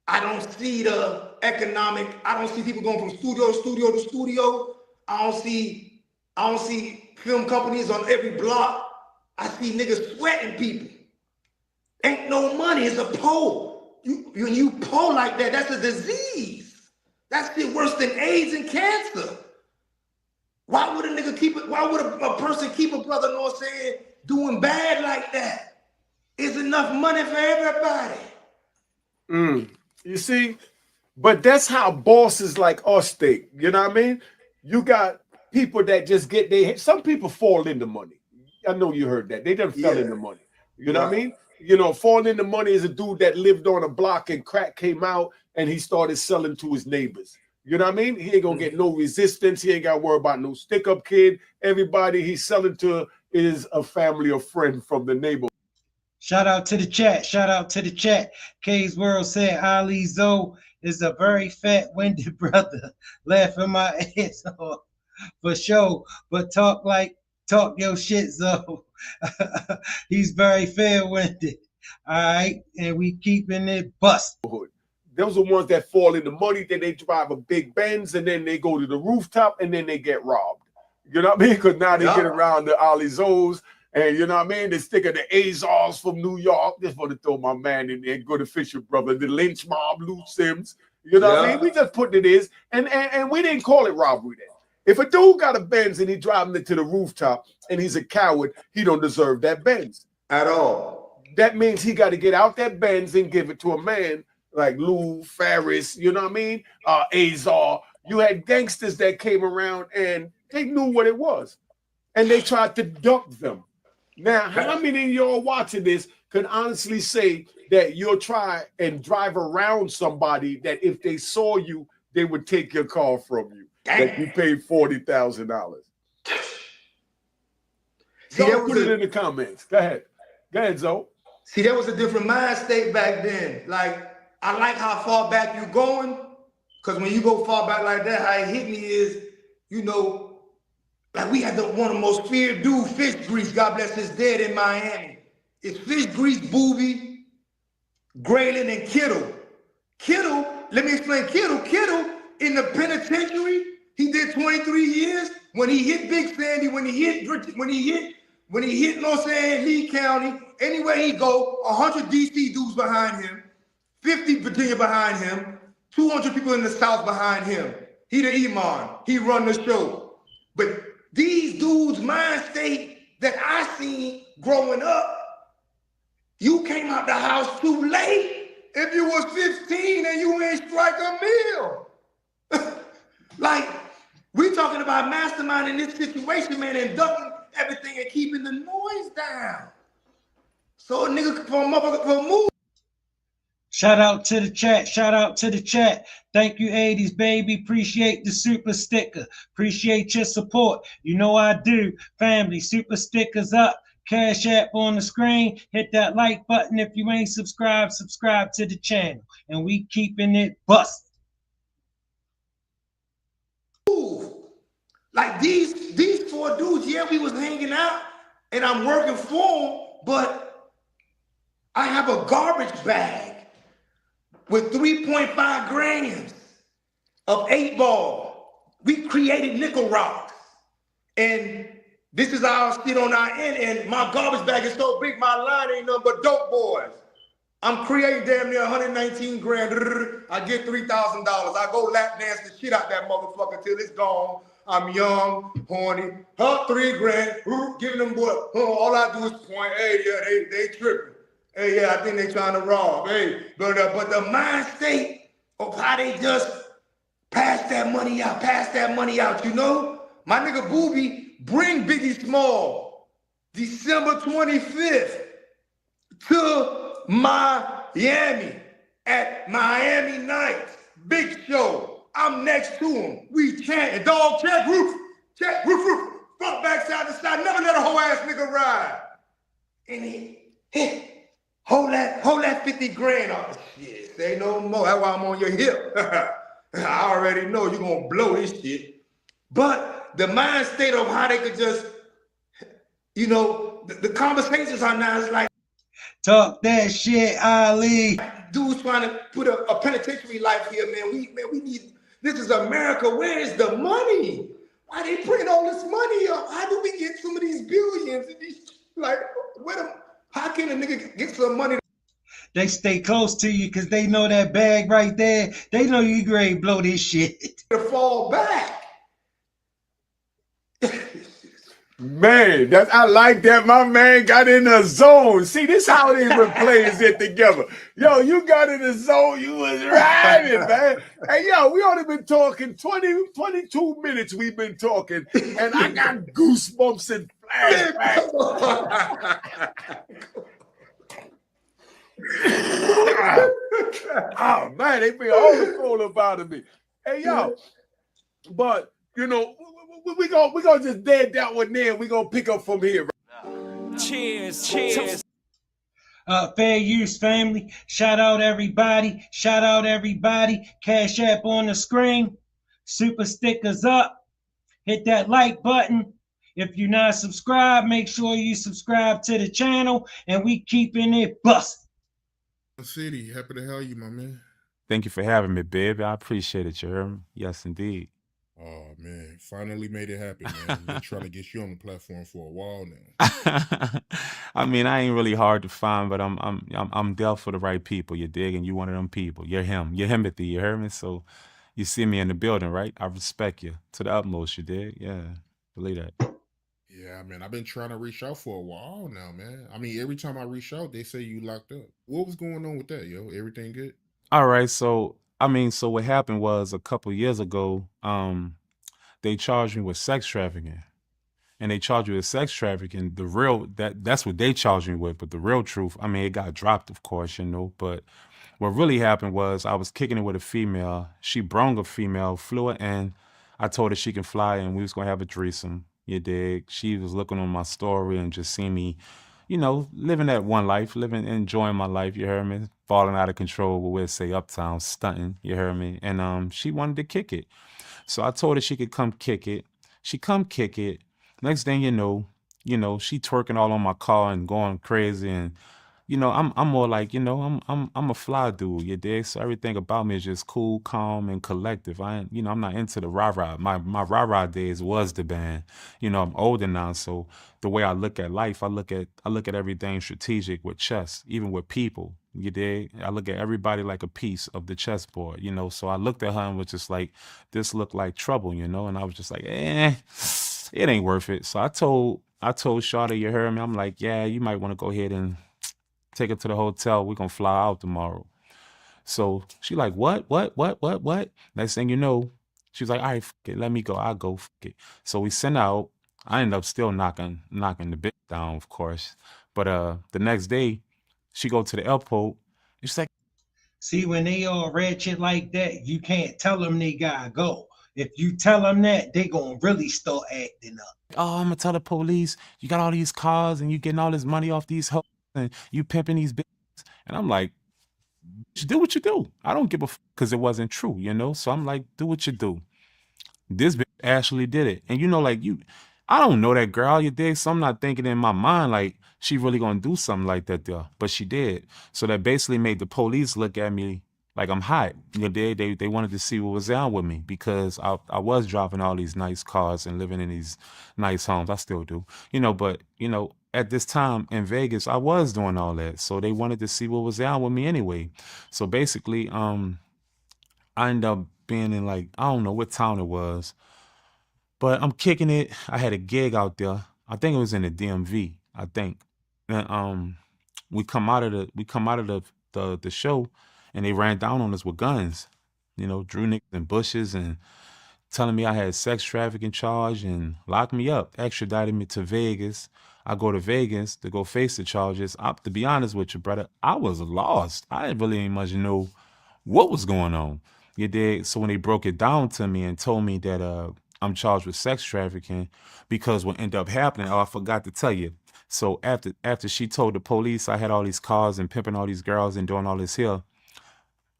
I don't see the economic. I don't see people going from studio to studio to studio. I don't see film companies on every block. I see niggas sweating people. Ain't no money. It's a pole. You pole like that, that's a disease. That's shit worse than AIDS and cancer. Why would a nigga keep it? Why would a person keep a brother, know what I'm saying, doing bad like that? It's enough money for everybody. You see, but that's how bosses like us think. You know what I mean? You got people that just get some people fall into money. I know you heard that. They done fell into money. You know what I mean? You know, falling into money is a dude that lived on a block and crack came out and he started selling to his neighbors. You know what I mean? He ain't gonna get no resistance. He ain't got to worry about no stick-up kid. Everybody he's selling to is a family or friend from the neighborhood. Shout out to the chat. Shout out to the chat. K's World said Ali Zoe is a very fat-winded brother. Laughing my ass off for sure. But talk your shit, Zoe. He's very fair-winded. All right, and we keeping it bust. Those are ones that fall into money, then they drive a big Benz, and then they go to the rooftop, and then they get robbed. You know what I mean? Because now they get around the Alizos, and you know what I mean? They stick at the Azars from New York. Just want to throw my man in there, go to Fisher Brother, the Lynch Mob, Lou Sims. You know what I mean? We just put it is, and we didn't call it robbery then. If a dude got a Benz and he driving it to the rooftop and he's a coward, he don't deserve that Benz at all. That means he got to get out that Benz and give it to a man like Lou, Ferris, you know what I mean? Azar. You had gangsters that came around and they knew what it was. And they tried to duck them. Now, how many of y'all watching this could honestly say that you'll try and drive around somebody that if they saw you, they would take your car from you? That you paid $40,000. Y'all put it in the comments. Go ahead. Go ahead, Zoe. See, there was a different mind state back then. Like, I like how far back you going, because when you go far back like that, how it hit me is, you know, like we had one of the most feared dude, Fish Grease, God bless his dead, in Miami. It's Fish Grease, Booby, Graylin, and Kittle. Kittle, let me explain Kittle. Kittle in the penitentiary, he did 23 years. When he hit Big Sandy, when he hit, you know what I'm saying, Lee County, anywhere he go, 100 DC dudes behind him, 50 Virginia behind him, 200 people in the South behind him. He the Iman. He run the show. But these dudes' mind state that I seen growing up, you came out the house too late if you was 15 and you ain't strike a meal. Like, we talking about masterminding this situation, man, and ducking everything and keeping the noise down. So a nigga for a motherfucker for a move. Shout out to the chat. Shout out to the chat. Thank you, 80s, baby. Appreciate the super sticker. Appreciate your support. You know I do. Family, super stickers up. Cash App on the screen. Hit that like button. If you ain't subscribed, subscribe to the channel. And we keeping it bust. Like these four dudes, yeah, we was hanging out and I'm working for them, but I have a garbage bag with 3.5 grams of 8-ball. We created nickel rocks. And this is our shit on our end, and my garbage bag is so big, my line ain't nothing but dope boys. I'm creating damn near 119 grand. I get $3,000. I go lap dance the shit out that motherfucker till it's gone. I'm young, horny. Huh, $3 grand. Giving them boy. All I do is point. Hey, yeah, they tripping. Hey, yeah, I think they trying to rob. Hey, but the mind state of how they just pass that money out, you know? My nigga Booby bring Biggie Small December 25th to Miami at Miami Nights. Big show. I'm next to him. We chanting. Dog, check, roof, roof. Front, back, side to side. Never let a whole ass nigga ride. And he hold that 50 grand off. Shit, say no more. That's why I'm on your hip. I already know you're gonna blow this shit. But the mind state of how they could just, you know, the conversations are now is like, talk that shit, Ali. Dudes trying to put a penitentiary life here, man. We need, this is America. Where is the money? Why they bringing all this money up? How do we get some of these billions? And these, like, how can a nigga get some money? They stay close to you because they know that bag right there. They know you ready to blow this shit. To fall back. Man, I like that. My man got in the zone. See, this how they plays it together. Yo, you got in the zone. You was riding, man. Hey, yo, we only been talking 22 minutes. We've been talking, and I got goosebumps and flashbacks. Oh man, they be all cool about me. Hey, yo, but you know. We gonna just dead that one there. We gonna pick up from here. Cheers. Fair use family. Shout out everybody. Cash App on the screen. Super stickers up. Hit that like button. If you're not subscribed, make sure you subscribe to the channel. And we keeping it busted. City, happy to have you, my man. Thank you for having me, baby. I appreciate it, you heard me? Yes, indeed. Oh man, finally made it happen, man. Been trying to get you on the platform for a while now. I mean, I ain't really hard to find, but I'm dealt for the right people. You dig? And you one of them people. You're him. You're Himothy. You heard me? So you see me in the building, right? I respect you to the utmost. You dig? Yeah, believe that. Yeah, man, I've been trying to reach out for a while now, man. I mean, every time I reach out, they say you locked up. What was going on with that, yo? Everything good? All right, so what happened was a couple years ago, they charged me with sex trafficking. And they charged me with sex trafficking. That's what they charged me with. But the real truth, I mean, it got dropped, of course, you know. But what really happened was I was kicking it with a female. She brung a female, flew her in. I told her she can fly and we was gonna have a threesome. You dig? She was looking on my story and just seeing me, you know, living that one life, enjoying my life, you heard me? Falling out of control, we'll say uptown, stunting, you heard me? And she wanted to kick it. So I told her she could come kick it. She come kick it. Next thing you know, she twerking all on my car and going crazy. And, you know, I'm more like, you know, I'm a fly dude, you dig? So everything about me is just cool, calm, and collective. I'm not into the rah-rah. My rah-rah days was the band. You know, I'm older now, so the way I look at life, I look at everything strategic with chess, even with people. You dig? I look at everybody like a piece of the chessboard, you know. So I looked at her and was just like, this looked like trouble, you know. And I was just like, it ain't worth it. So I told Shawty, you heard me? I'm like, yeah, you might want to go ahead and take her to the hotel. We're gonna fly out tomorrow. So she like, what? Next thing you know, she was like, all right, fuck it, let me go. I'll go, fuck it. So we sent out. I ended up still knocking the bitch down, of course. But the next day, she go to the airport. And she's like, see, when they all ratchet like that, you can't tell them they gotta go. If you tell them that, they gonna really start acting up. oh, I'm gonna tell the police, you got all these cars and you getting all this money off these hoes and you pimping these bitches. And I'm like, do what you do. I don't give a fuck because it wasn't true, you know? So I'm like, do what you do. This bitch actually did it. And you know, like I don't know that girl, you dig? So I'm not thinking in my mind like she really gonna do something like that there. But she did. So that basically made the police look at me like I'm hot. You know, they wanted to see what was down with me because I was driving all these nice cars and living in these nice homes. I still do. You know, but you know, at this time in Vegas, I was doing all that. So they wanted to see what was down with me anyway. So basically, I ended up being in like, I don't know what town it was. But I'm kicking it. I had a gig out there. I think it was in the DMV. I think. And we come out of the show, and they ran down on us with guns. You know, drew niggas in bushes and telling me I had sex trafficking charge and locked me up, extradited me to Vegas. I go to Vegas to go face the charges. To be honest with you, brother, I was lost. I didn't really much know what was going on. You dig? So when they broke it down to me and told me that I'm charged with sex trafficking, because what ended up happening, I forgot to tell you. So after she told the police I had all these cars and pimping all these girls and doing all this here,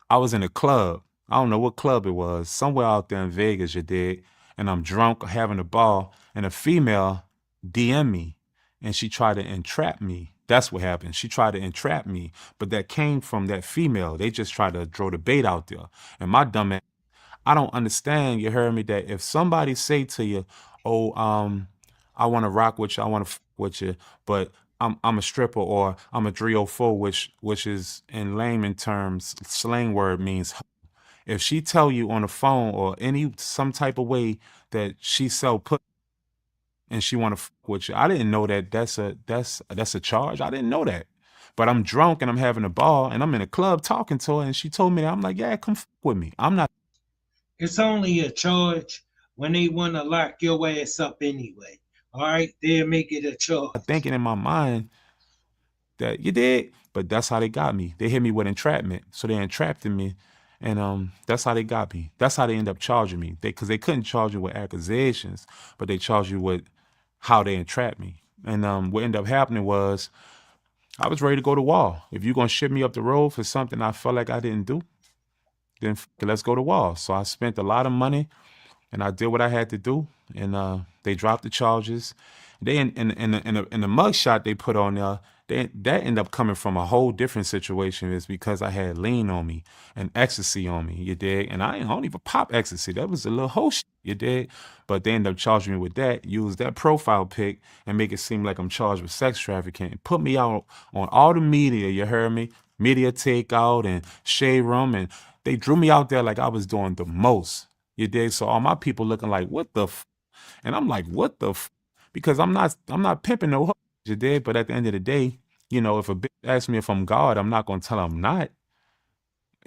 I was in a club. I don't know what club it was, somewhere out there in Vegas, you dig? And I'm drunk, having a ball, and a female DM me, and she tried to entrap me. That's what happened. She tried to entrap me, but that came from that female. They just tried to throw the bait out there. And my dumb ass, I don't understand, you heard me, that if somebody say to you, oh, I want to rock with you, I want to with you, but I'm a stripper or I'm a 304, which is in layman terms, slang word means. If she tell you on the phone or some type of way that she sell put and she want to with you, I didn't know that that's a charge. I didn't know that. But I'm drunk and I'm having a ball and I'm in a club talking to her and she told me that. I'm like, yeah, come with me. I'm not. It's only a charge when they want to lock your ass up anyway. All right, they'll make it a charge. Thinking in my mind that you did, but that's how they got me. They hit me with entrapment, so they entrapped me, and that's how they got me. That's how they end up charging me. Because they couldn't charge you with accusations, but they charged you with how they entrapped me. And what ended up happening was I was ready to go to wall. If you're gonna ship me up the road for something I felt like I didn't do, then let's go to wall. So I spent a lot of money and I did what I had to do, and they dropped the charges. They in the mug shot they put on there, that ended up coming from a whole different situation. Is because I had lean on me and ecstasy on me, you dig? And I don't even pop ecstasy. That was a little whole shit, you dig? But they ended up charging me with that, use that profile pic and make it seem like I'm charged with sex trafficking, and put me out on all the media, you heard me? Media Takeout and Shade Room, and they drew me out there like I was doing the most. You dig? So all my people looking like, what the and I'm like, what the because I'm not pimping no hoes, you dig? But at the end of the day, you know, if a bitch asks me if I'm God, I'm not gonna tell her I'm not.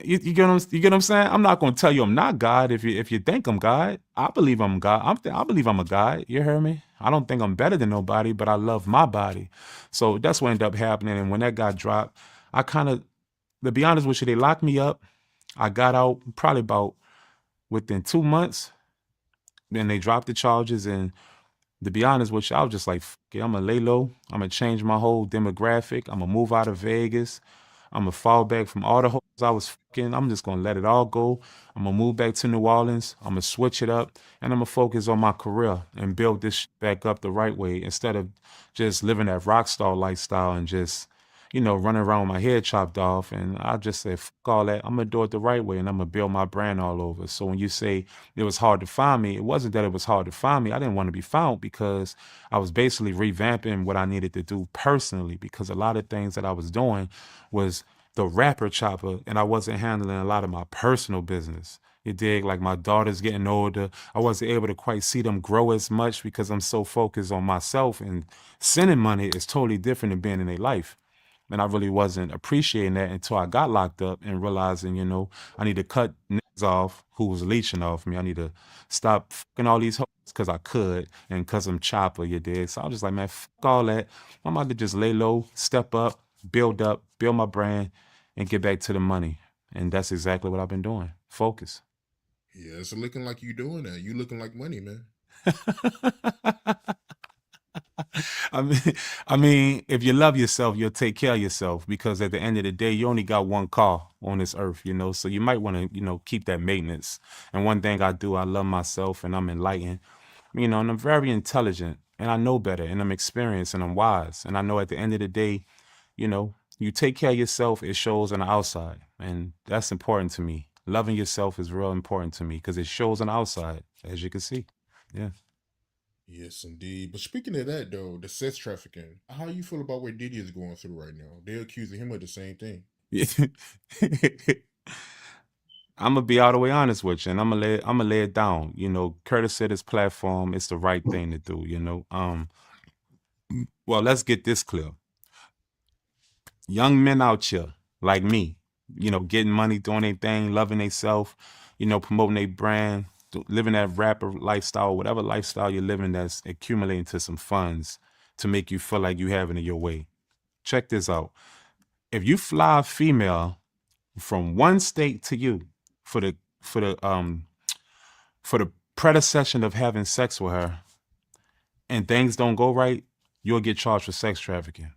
You get what I'm saying? I'm not gonna tell you I'm not God if you think I'm God. I believe I'm God. I believe I'm a God. You hear me? I don't think I'm better than nobody, but I love my body. So that's what ended up happening. And when that got dropped, I kind of, to be honest with you, they locked me up. I got out probably about within 2 months. Then they dropped the charges, and to be honest with you, I was just like, it, I'm gonna lay low. I'm gonna change my whole demographic. I'm gonna move out of Vegas. I'm gonna fall back from all the hoes I was fucking. I'm just gonna let it all go. I'm gonna move back to New Orleans. I'm gonna switch it up, and I'm gonna focus on my career and build this shit back up the right way instead of just living that rock star lifestyle and just, running around with my head chopped off. And I just said, fuck all that. I'm gonna do it the right way, and I'm gonna build my brand all over. So when you say it was hard to find me, it wasn't that it was hard to find me. I didn't want to be found because I was basically revamping what I needed to do personally, because a lot of things that I was doing was the rapper Choppa, and I wasn't handling a lot of my personal business. You dig? Like my daughter's getting older. I wasn't able to quite see them grow as much because I'm so focused on myself, and sending money is totally different than being in their life. And I really wasn't appreciating that until I got locked up and realizing, I need to cut niggas off who was leeching off me. I need to stop fucking all these hoes because I could and because I'm Chopper, you dig? So I was just like, man, fuck all that. I'm about to just lay low, step up, build my brand, and get back to the money. And that's exactly what I've been doing. Focus. Yeah, it's looking like you doing that. You looking like money, man. I mean, if you love yourself, you'll take care of yourself, because at the end of the day, you only got one car on this earth, so you might want to, keep that maintenance. And one thing I do, I love myself and I'm enlightened, and I'm very intelligent and I know better and I'm experienced and I'm wise. And I know at the end of the day, you take care of yourself, it shows on the outside. And that's important to me. Loving yourself is real important to me because it shows on the outside, as you can see. Yeah. Yes, indeed. But speaking of that, though, the sex trafficking, how you feel about what Diddy is going through right now? They're accusing him of the same thing. I'm gonna be all the way honest with you, and I'm gonna lay it down. Curtis said his platform, it's the right thing to do. Well, let's get this clear. Young men out here like me, getting money, doing their thing, loving themselves, promoting their brand, living that rapper lifestyle, whatever lifestyle you're living, that's accumulating to some funds to make you feel like you having it your way. Check this out. If you fly a female from one state to you for the predecession of having sex with her, and things don't go right, you'll get charged for sex trafficking.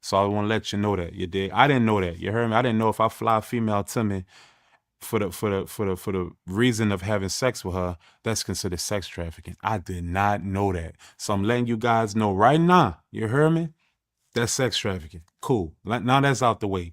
So I want to let you know that. You did. I didn't know that. You heard me? I didn't know if I fly a female to me for the reason of having sex with her, that's considered sex trafficking. I did not know that. So I'm letting you guys know right now. You heard me? That's sex trafficking. Cool. Now that's out the way.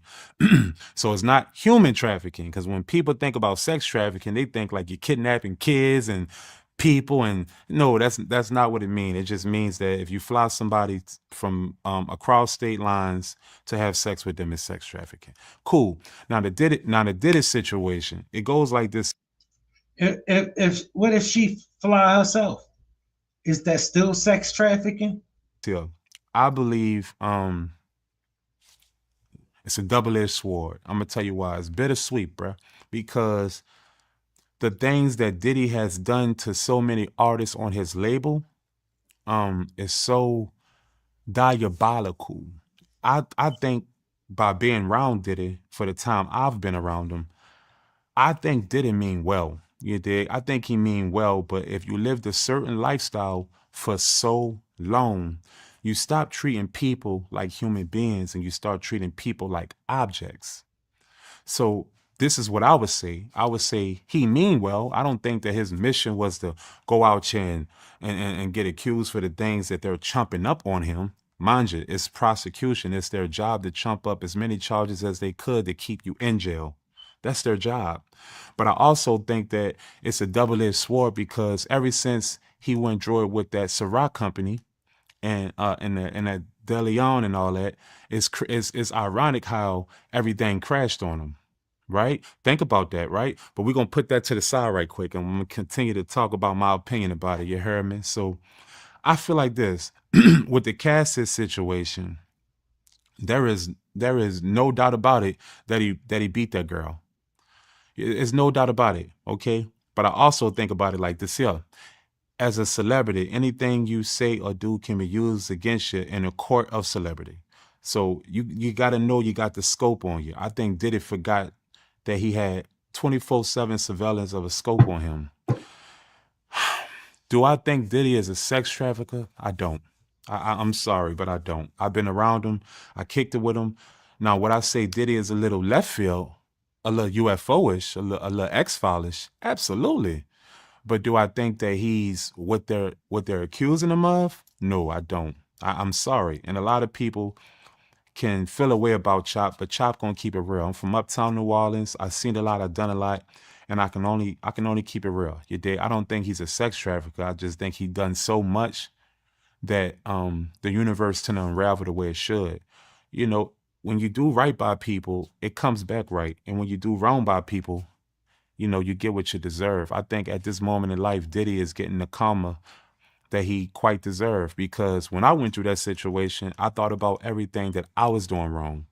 So it's not human trafficking, because when people think about sex trafficking, they think like you're kidnapping kids and people, and no, that's not what it means. It just means that if you fly somebody from across state lines to have sex with them, it's sex trafficking. Cool. Now the Diddy situation, it goes like this. If what if she fly herself? Is that still sex trafficking? Here, I believe it's a double-edged sword. I'm gonna tell you why. It's bittersweet, bruh, because the things that Diddy has done to so many artists on his label is so diabolical. I think by being around Diddy for the time I've been around him, I think Diddy mean well. You dig? I think he mean well, but if you lived a certain lifestyle for so long, you stop treating people like human beings and you start treating people like objects. So this is what I would say. I would say he mean well. I don't think that his mission was to go out here and get accused for the things that they're chumping up on him. Mind you, it's prosecution. It's their job to chump up as many charges as they could to keep you in jail. That's their job. But I also think that it's a double-edged sword, because ever since he went droid with that Ciroc company and that De Leon and all that, it's ironic how everything crashed on him. Right? Think about that, right? But we're going to put that to the side right quick, and I'm going to continue to talk about my opinion about it. You heard me? So I feel like this. With the Cassis situation, there is no doubt about it that he beat that girl. There's no doubt about it, okay? But I also think about it like this here. As a celebrity, anything you say or do can be used against you in a court of celebrity. So you got to know you got the scope on you. I think Diddy forgot that he had 24/7 surveillance of a scope on him. Do I think Diddy is a sex trafficker? I don't. I'm sorry, but I don't. I've been around him. I kicked it with him. Now, would I say Diddy is a little left field, a little UFO-ish, a little X-File-ish? Absolutely. But do I think that he's what they're accusing him of? No, I don't. I'm sorry. And a lot of people can feel a way about Chop, but Chop gonna keep it real. I'm from uptown New Orleans. I've seen a lot, I've done a lot, and I can only keep it real. You dig? I don't think he's a sex trafficker. I just think he done so much that the universe tend to unravel the way it should. When you do right by people, it comes back right. And when you do wrong by people, you get what you deserve. I think at this moment in life, Diddy is getting the karma that he quite deserved, because when I went through that situation, I thought about everything that I was doing wrong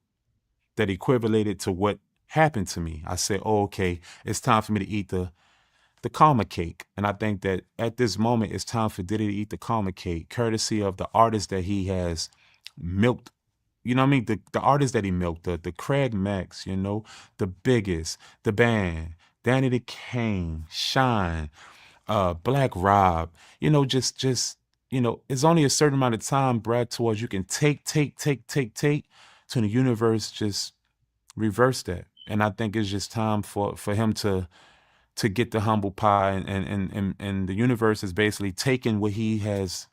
that equivalated to what happened to me. I said, oh, okay, it's time for me to eat the karma cake. And I think that at this moment, it's time for Diddy to eat the karma cake, courtesy of the artists that he has milked. You know what I mean? The artists that he milked, the Craig Max, the Biggest, the band, Danny the Kane, Shine, Black Rob, just it's only a certain amount of time, Brad, towards you can take to the universe just reverse that. And I think it's just time for him to get the humble pie, and the universe is basically taking what he has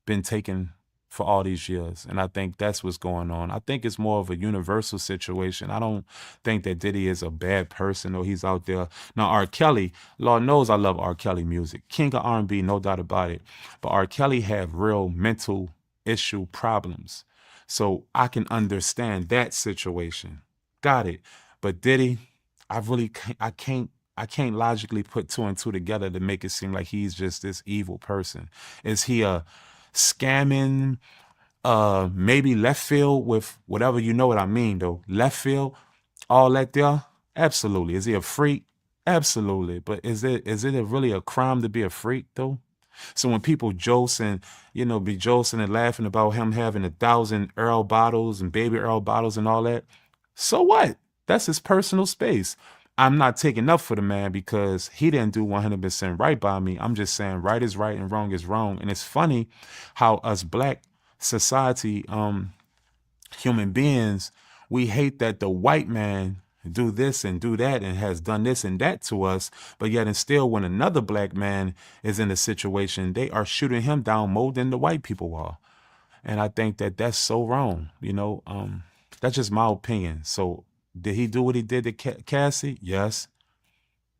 been taking for all these years. And I think that's what's going on. I think it's more of a universal situation. I don't think that Diddy is a bad person or he's out there. Now, R. Kelly, Lord knows I love R. Kelly music. King of R&B, no doubt about it. But R. Kelly had real mental issue problems. So I can understand that situation. Got it. But Diddy, I can't I can't logically put two and two together to make it seem like he's just this evil person. Is he a scamming, maybe left field with whatever, you know what I mean though? Left field, all that there? Absolutely. Is he a freak? Absolutely. But is it really a crime to be a freak though? So when people josing, be josing and laughing about him having 1,000 Earl bottles and baby Earl bottles and all that, so what? That's his personal space. I'm not taking up for the man because he didn't do 100% right by me. I'm just saying right is right and wrong is wrong. And it's funny how us black society, human beings, we hate that the white man do this and do that and has done this and that to us, but yet and still when another black man is in a situation, they are shooting him down more than the white people are. And I think that that's so wrong, that's just my opinion. So did he do what he did to Cassie? Yes.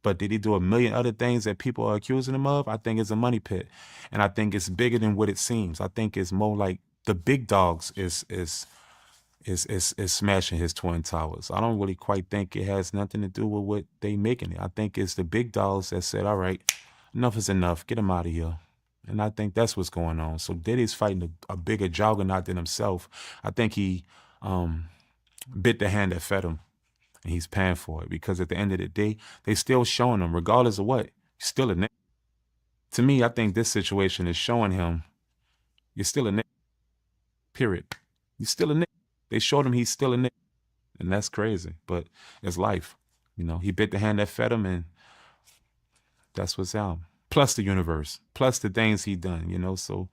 But did he do a million other things that people are accusing him of? I think it's a money pit. And I think it's bigger than what it seems. I think it's more like the big dogs is smashing his twin towers. I don't really quite think it has nothing to do with what they making it. I think it's the big dogs that said, all right, enough is enough. Get him out of here. And I think that's what's going on. So Diddy's fighting a bigger juggernaut than himself. I think he bit the hand that fed him, and he's paying for it because at the end of the day, they still showing him, regardless of what, he's still a nigga. To me, I think this situation is showing him you're still a nigga. Period. You're still a nigga. They showed him he's still a nigga, and that's crazy. But it's life. He bit the hand that fed him, and that's what's out. Plus the universe, plus the things he done. So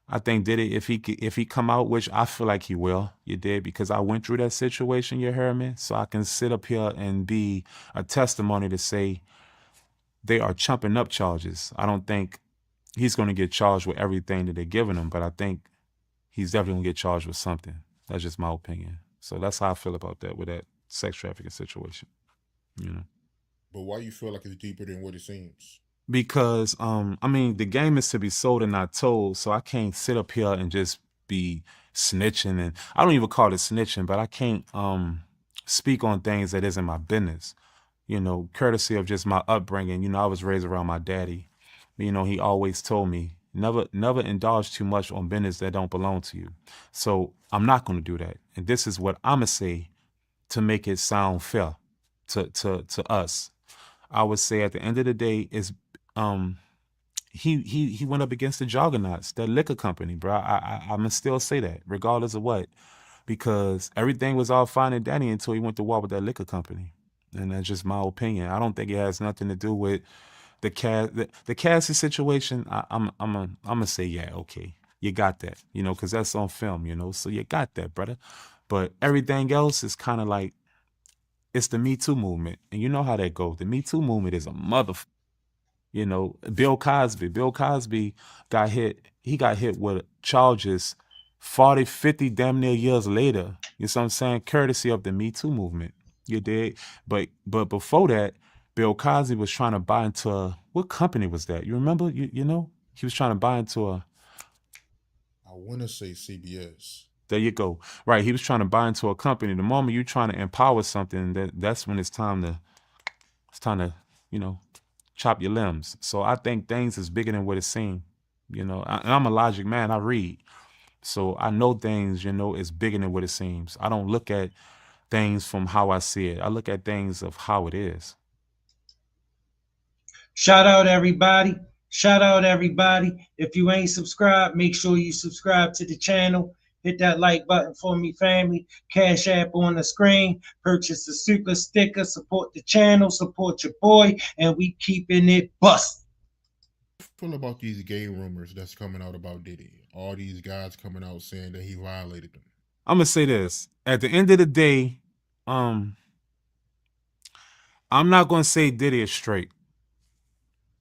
I think Diddy, if he come out, which I feel like he will, because I went through that situation, you heard me? So I can sit up here and be a testimony to say they are chumping up charges. I don't think he's going to get charged with everything that they're giving him, but I think he's definitely going to get charged with something. That's just my opinion. So that's how I feel about that with that sex trafficking situation. But why you feel like it's deeper than what it seems? Because the game is to be sold and not told, so I can't sit up here and just be snitching, and I don't even call it snitching, but I can't speak on things that isn't my business, courtesy of just my upbringing. I was raised around my daddy. He always told me never indulge too much on business that don't belong to you. So I'm not going to do that, and this is what I'm gonna say to make it sound fair to us. I would say at the end of the day is he went up against the juggernauts, that liquor company, bro. I'm gonna still say that, regardless of what, because everything was all fine and dandy until he went to war with that liquor company, and that's just my opinion. I don't think it has nothing to do with the Cassie situation. I'm gonna say yeah, okay, you got that, because that's on film, so you got that, brother. But everything else is kind of like it's the Me Too movement, and you know how that goes. The Me Too movement is a motherfucker. Bill Cosby got hit. He got hit with charges 40, 50 damn near years later. You know what I'm saying? Courtesy of the Me Too movement. You did. But before that, Bill Cosby was trying to buy into what company was that? You remember? He was trying to buy into I want to say CBS. There you go. Right. He was trying to buy into a company. The moment you're trying to empower something, that's when it's time to chop your limbs. So I think things is bigger than what it seems. And I'm a logic man. I read. So I know things, is bigger than what it seems. I don't look at things from how I see it. I look at things of how it is. Shout out everybody. Shout out everybody. If you ain't subscribed, make sure you subscribe to the channel. Hit that like button for me, family. Cash App on the screen. Purchase the super sticker. Support the channel. Support your boy. And we keeping it bust. Feel about these gay rumors that's coming out about Diddy. All these guys coming out saying that he violated them. I'm gonna say this. At the end of the day, I'm not gonna say Diddy is straight.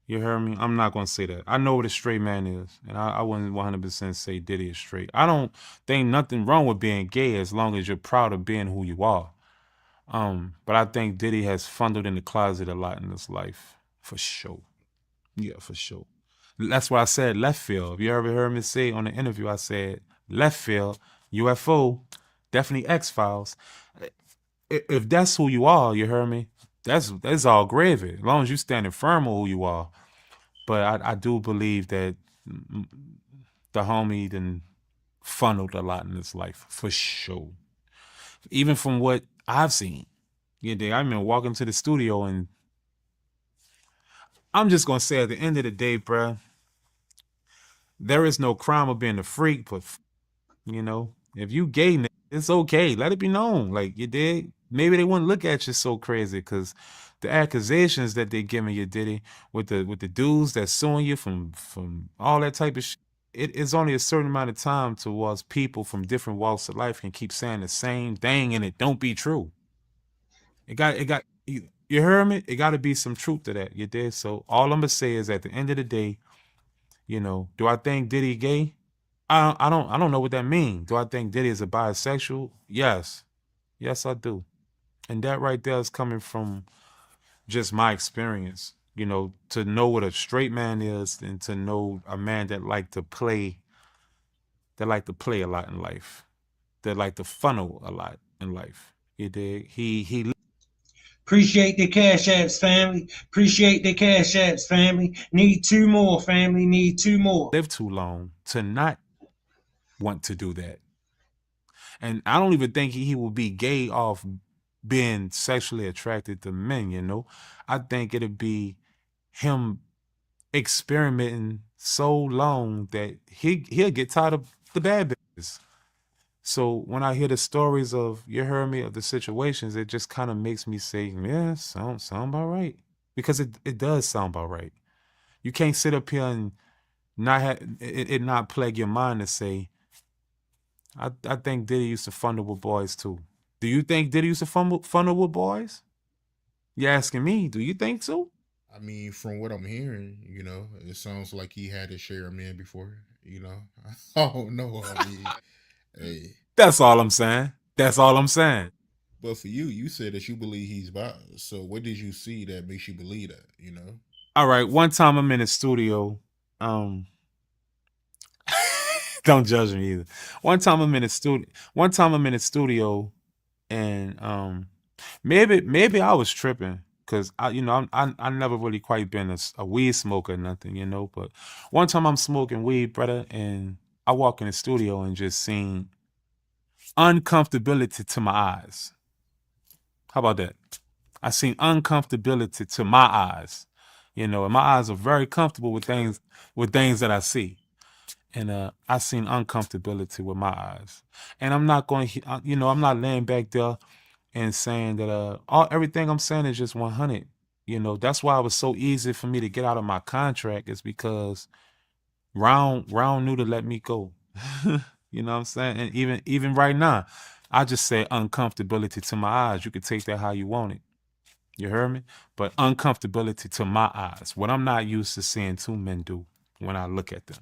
You heard me? I'm not going to say that. I know what a straight man is, and I wouldn't 100% say Diddy is straight. I don't think nothing wrong with being gay as long as you're proud of being who you are. But I think Diddy has fondled in the closet a lot in his life, for sure. Yeah, for sure. That's why I said left field. If you ever heard me say on the interview, I said left field, UFO, definitely X-Files. If that's who you are, you heard me, that's all gravy. As long as you standing firm on who you are. But I do believe that the homie then funneled a lot in his life for sure. Even from what I've seen. I remember walking to the studio, and I'm just gonna say at the end of the day, bruh, there is no crime of being a freak, but if you gay, it's okay. Let it be known. Like, you did. Maybe they wouldn't look at you so crazy because the accusations that they giving you, Diddy, with the dudes that's suing you from all that type of shit. It is only a certain amount of time towards people from different walks of life can keep saying the same thing and it don't be true. You heard me? It got to be some truth to that. You did. So all I'm gonna say is, at the end of the day, do I think Diddy gay? I don't know what that means. Do I think Diddy is a bisexual? Yes. Yes, I do. And that right there is coming from just my experience, to know what a straight man is and to know a man that like to play a lot in life, that like to funnel a lot in life. You dig? He Appreciate the cash apps, family. Appreciate the cash apps, family. Need two more, family. Need two more. lived too long to not want to do that. And I don't even think he will be gay off being sexually attracted to men, I think it'd be him experimenting so long that he'll get tired of the bad bitches. So when I hear the stories of, you heard me, of the situations, it just kind of makes me say, yeah, sound about right. Because it does sound about right. You can't sit up here and not have it not plague your mind to say, I think Diddy used to funnel with boys too. Do you think Diddy used to funnel with boys? You asking me, do you think so? I mean, from what I'm hearing, it sounds like he had his share of men before. I don't know. I mean, hey, That's all I'm saying. That's all I'm saying. but for you said that you believe he's bi. So what did you see that makes you believe that? All right. One time I'm in the studio. Don't judge me either. One time I'm in the studio, and maybe I was tripping because I never really quite been a weed smoker or nothing. But one time I'm smoking weed, brother, and I walk in the studio and just seen uncomfortability to my eyes. How about that? I seen uncomfortability to my eyes. And my eyes are very comfortable with things that I see. And I seen uncomfortability with my eyes. And I'm not going to, I'm not laying back there and saying that everything I'm saying is just 100. That's why it was so easy for me to get out of my contract, is because Round knew to let me go. You know what I'm saying? And even right now, I just say uncomfortability to my eyes. You can take that how you want it. You heard me? But uncomfortability to my eyes. What I'm not used to seeing two men do when I look at them.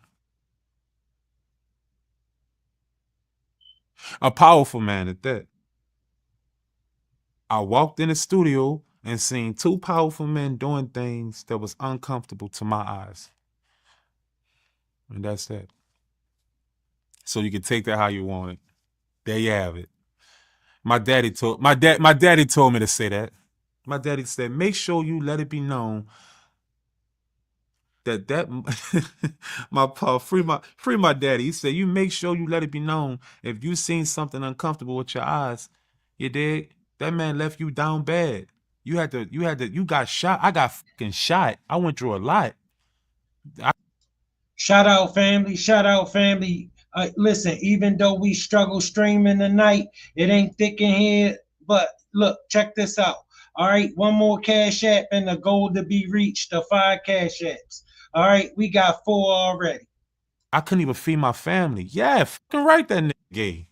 A powerful man at that. I walked in the studio and seen two powerful men doing things that was uncomfortable to my eyes. And that's that. So you can take that how you want it. There you have it. My daddy told me to say that. My daddy said, make sure you let it be known that my pa, free my daddy. He said, you make sure you let it be known if you seen something uncomfortable with your eyes, you dig? That man left you down bad. You got shot. I got fucking shot. I went through a lot. Shout out, family. Shout out, family. Listen, even though we struggle streaming tonight, it ain't thick in here. But look, check this out. All right, one more cash app and the goal to be reached, the 5 cash apps. All right, we got 4 already. I couldn't even feed my family. Yeah, fucking right, that nigga gay.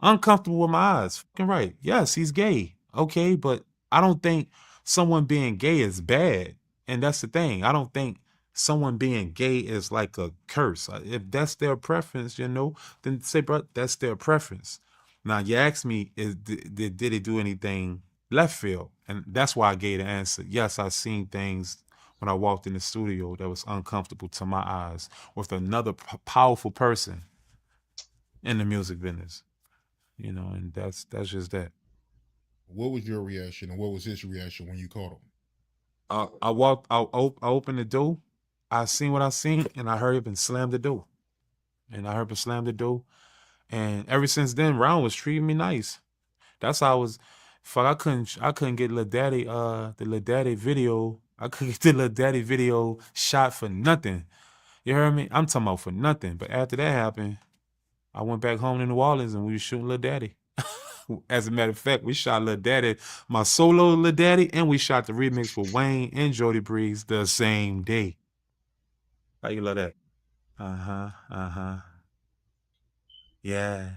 Uncomfortable with my eyes. Fucking right. Yes, he's gay. Okay, but I don't think someone being gay is bad. And that's the thing. I don't think someone being gay is like a curse. If that's their preference, then say, bro, that's their preference. Now, you ask me, did it do anything left field? And that's why I gave the answer. Yes, I've seen things when I walked in the studio that was uncomfortable to my eyes with another powerful person in the music business. And that's just that. What was your reaction and what was his reaction when you caught him? I walked, I opened the door. I seen what I seen, and I hurried up and slammed the door. And I hurried up and slammed the door. And ever since then, Ron was treating me nice. That's how I was. Fuck, I couldn't get Lil Daddy, the Lil Daddy video. I couldn't get the Lil Daddy video shot for nothing. You heard me? I'm talking about for nothing. But after that happened, I went back home to New Orleans and we was shooting Lil Daddy. As a matter of fact, we shot Lil Daddy, my solo Lil Daddy, and we shot the remix with Wayne and Jody Breeze the same day. How you love that? Uh-huh. Yeah.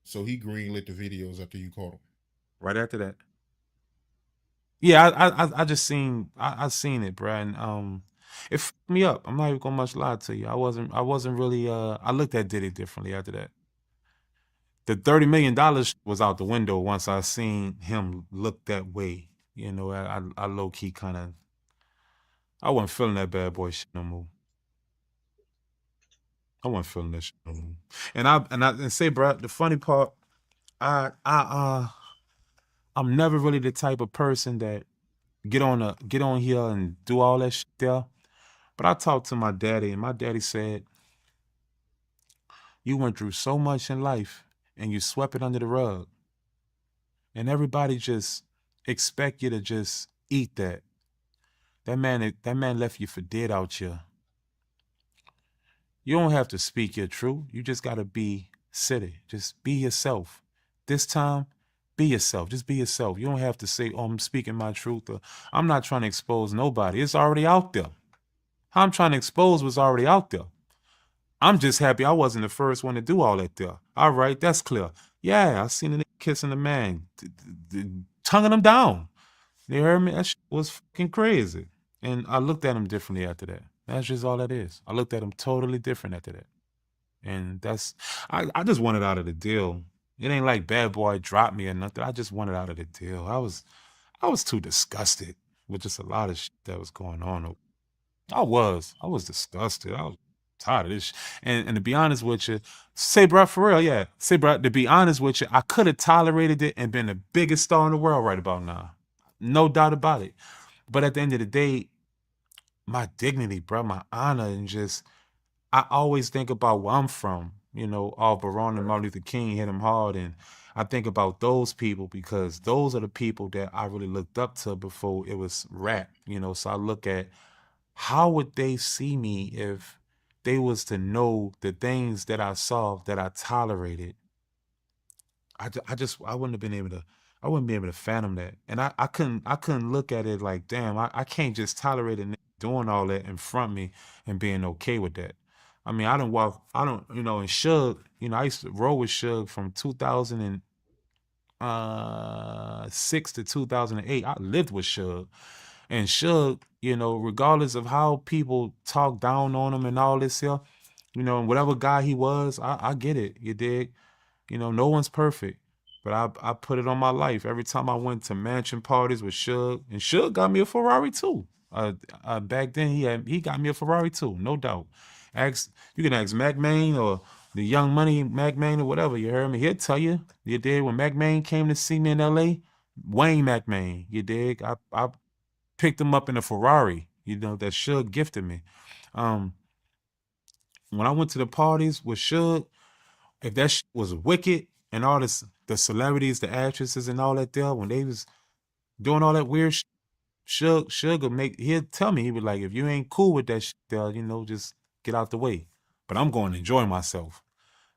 So he greenlit the videos after you caught him. Right after that. Yeah, I just seen I seen it, bruh, and it fucked me up. I'm not even gonna much lie to you. I wasn't really I looked at Diddy differently after that. The $30 million was out the window once I seen him look that way. You know, I low key kind of I wasn't feeling that bad boy shit no more. I wasn't feeling that shit no more. And say, bruh, the funny part, I'm never really the type of person that get on here and do all that shit there. But I talked to my daddy, and my daddy said, you went through so much in life and you swept it under the rug. And everybody just expect you to just eat that. That man left you for dead out here. You don't have to speak your truth. You just gotta be city. Just be yourself. This time, be yourself. Just be yourself. You don't have to say, oh, I'm speaking my truth, or I'm not trying to expose nobody. It's already out there. How I'm trying to expose was already out there. I'm just happy I wasn't the first one to do all that there. All right, that's clear. Yeah, I seen a nigga kissing a man, tonguing him down. You heard me? That shit was fucking crazy. And I looked at him differently after that. That's just all that is. I looked at him totally different after that. And that's, I just wanted out of the deal. It ain't like Bad Boy dropped me or nothing. I just wanted out of the deal. I was too disgusted with just a lot of shit that was going on. I was disgusted. I was tired of this shit. And to be honest with you, say, bro, for real, yeah. Say, bro, to be honest with you, I could have tolerated it and been the biggest star in the world right about now. No doubt about it. But at the end of the day, my dignity, bro, my honor, and just, I always think about where I'm from. You know, all Baron and Martin Luther King hit him hard. And I think about those people because those are the people that I really looked up to before it was rap. You know, so I look at how would they see me if they was to know the things that I saw that I tolerated. I wouldn't be able to fathom that. And I couldn't look at it like, damn, I can't just tolerate a nigga doing all that in front of me and being okay with that. I mean, and Suge, you know, I used to roll with Suge from 2006 to 2008. I lived with Suge. And Suge, you know, regardless of how people talk down on him and all this here, you know, whatever guy he was, I get it, you dig? You know, no one's perfect. But I put it on my life. Every time I went to mansion parties with Suge, and Suge got me a Ferrari too. Back then he got me a Ferrari too, no doubt. You can ask Mac Main or the Young Money Mac Main or whatever, you heard me? He'll tell you. You dig? When Mac Main came to see me in LA, Wayne Mac Main, you dig? I picked him up in a Ferrari, you know, that Suge gifted me. When I went to the parties with Suge, if that shit was wicked and all this, the celebrities, the actresses and all that there, when they was doing all that weird shit, Suge he'll tell me, he was like, if you ain't cool with that shit there, you know, just get out the way. But I'm going to enjoy myself.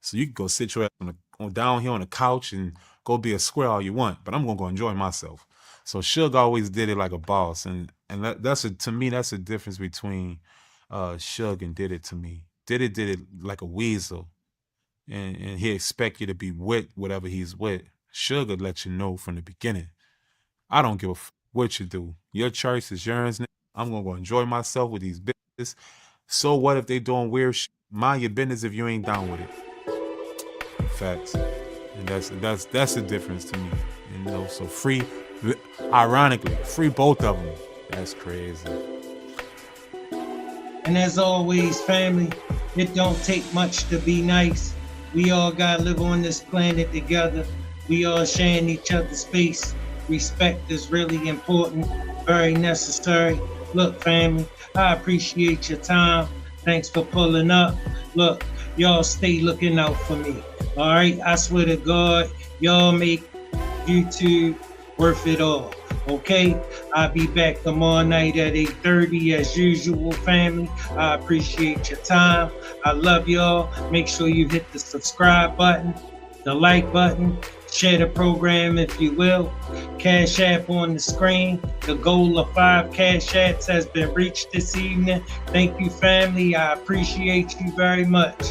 So you can go sit your ass down here on the couch and go be a square all you want, but I'm going to go enjoy myself. So Suge always did it like a boss. And to me, that's the difference between Suge and Diddy to me. Diddy did it like a weasel. And he expect you to be with whatever he's with. Suge would let you know from the beginning. I don't give a fuck what you do. Your choice is yours. I'm going to go enjoy myself with these bitches. So what if they doing weird shit? Mind your business if you ain't down with it. Facts. And that's the difference to me. You know, so ironically, free both of them. That's crazy. And as always, family, it don't take much to be nice. We all gotta live on this planet together. We all sharing each other's space. Respect is really important, very necessary. Look, family, I appreciate your time. Thanks for pulling up. Look, y'all stay looking out for me. All right, I swear to God, y'all make YouTube worth it all. Okay, I'll be back tomorrow night at 8:30 as usual, family. I appreciate your time. I love y'all. Make sure you hit the subscribe button, the like button, share the program if you will. Cash App on the screen. The goal of 5 Cash Apps has been reached this evening. Thank you, family. I appreciate you very much.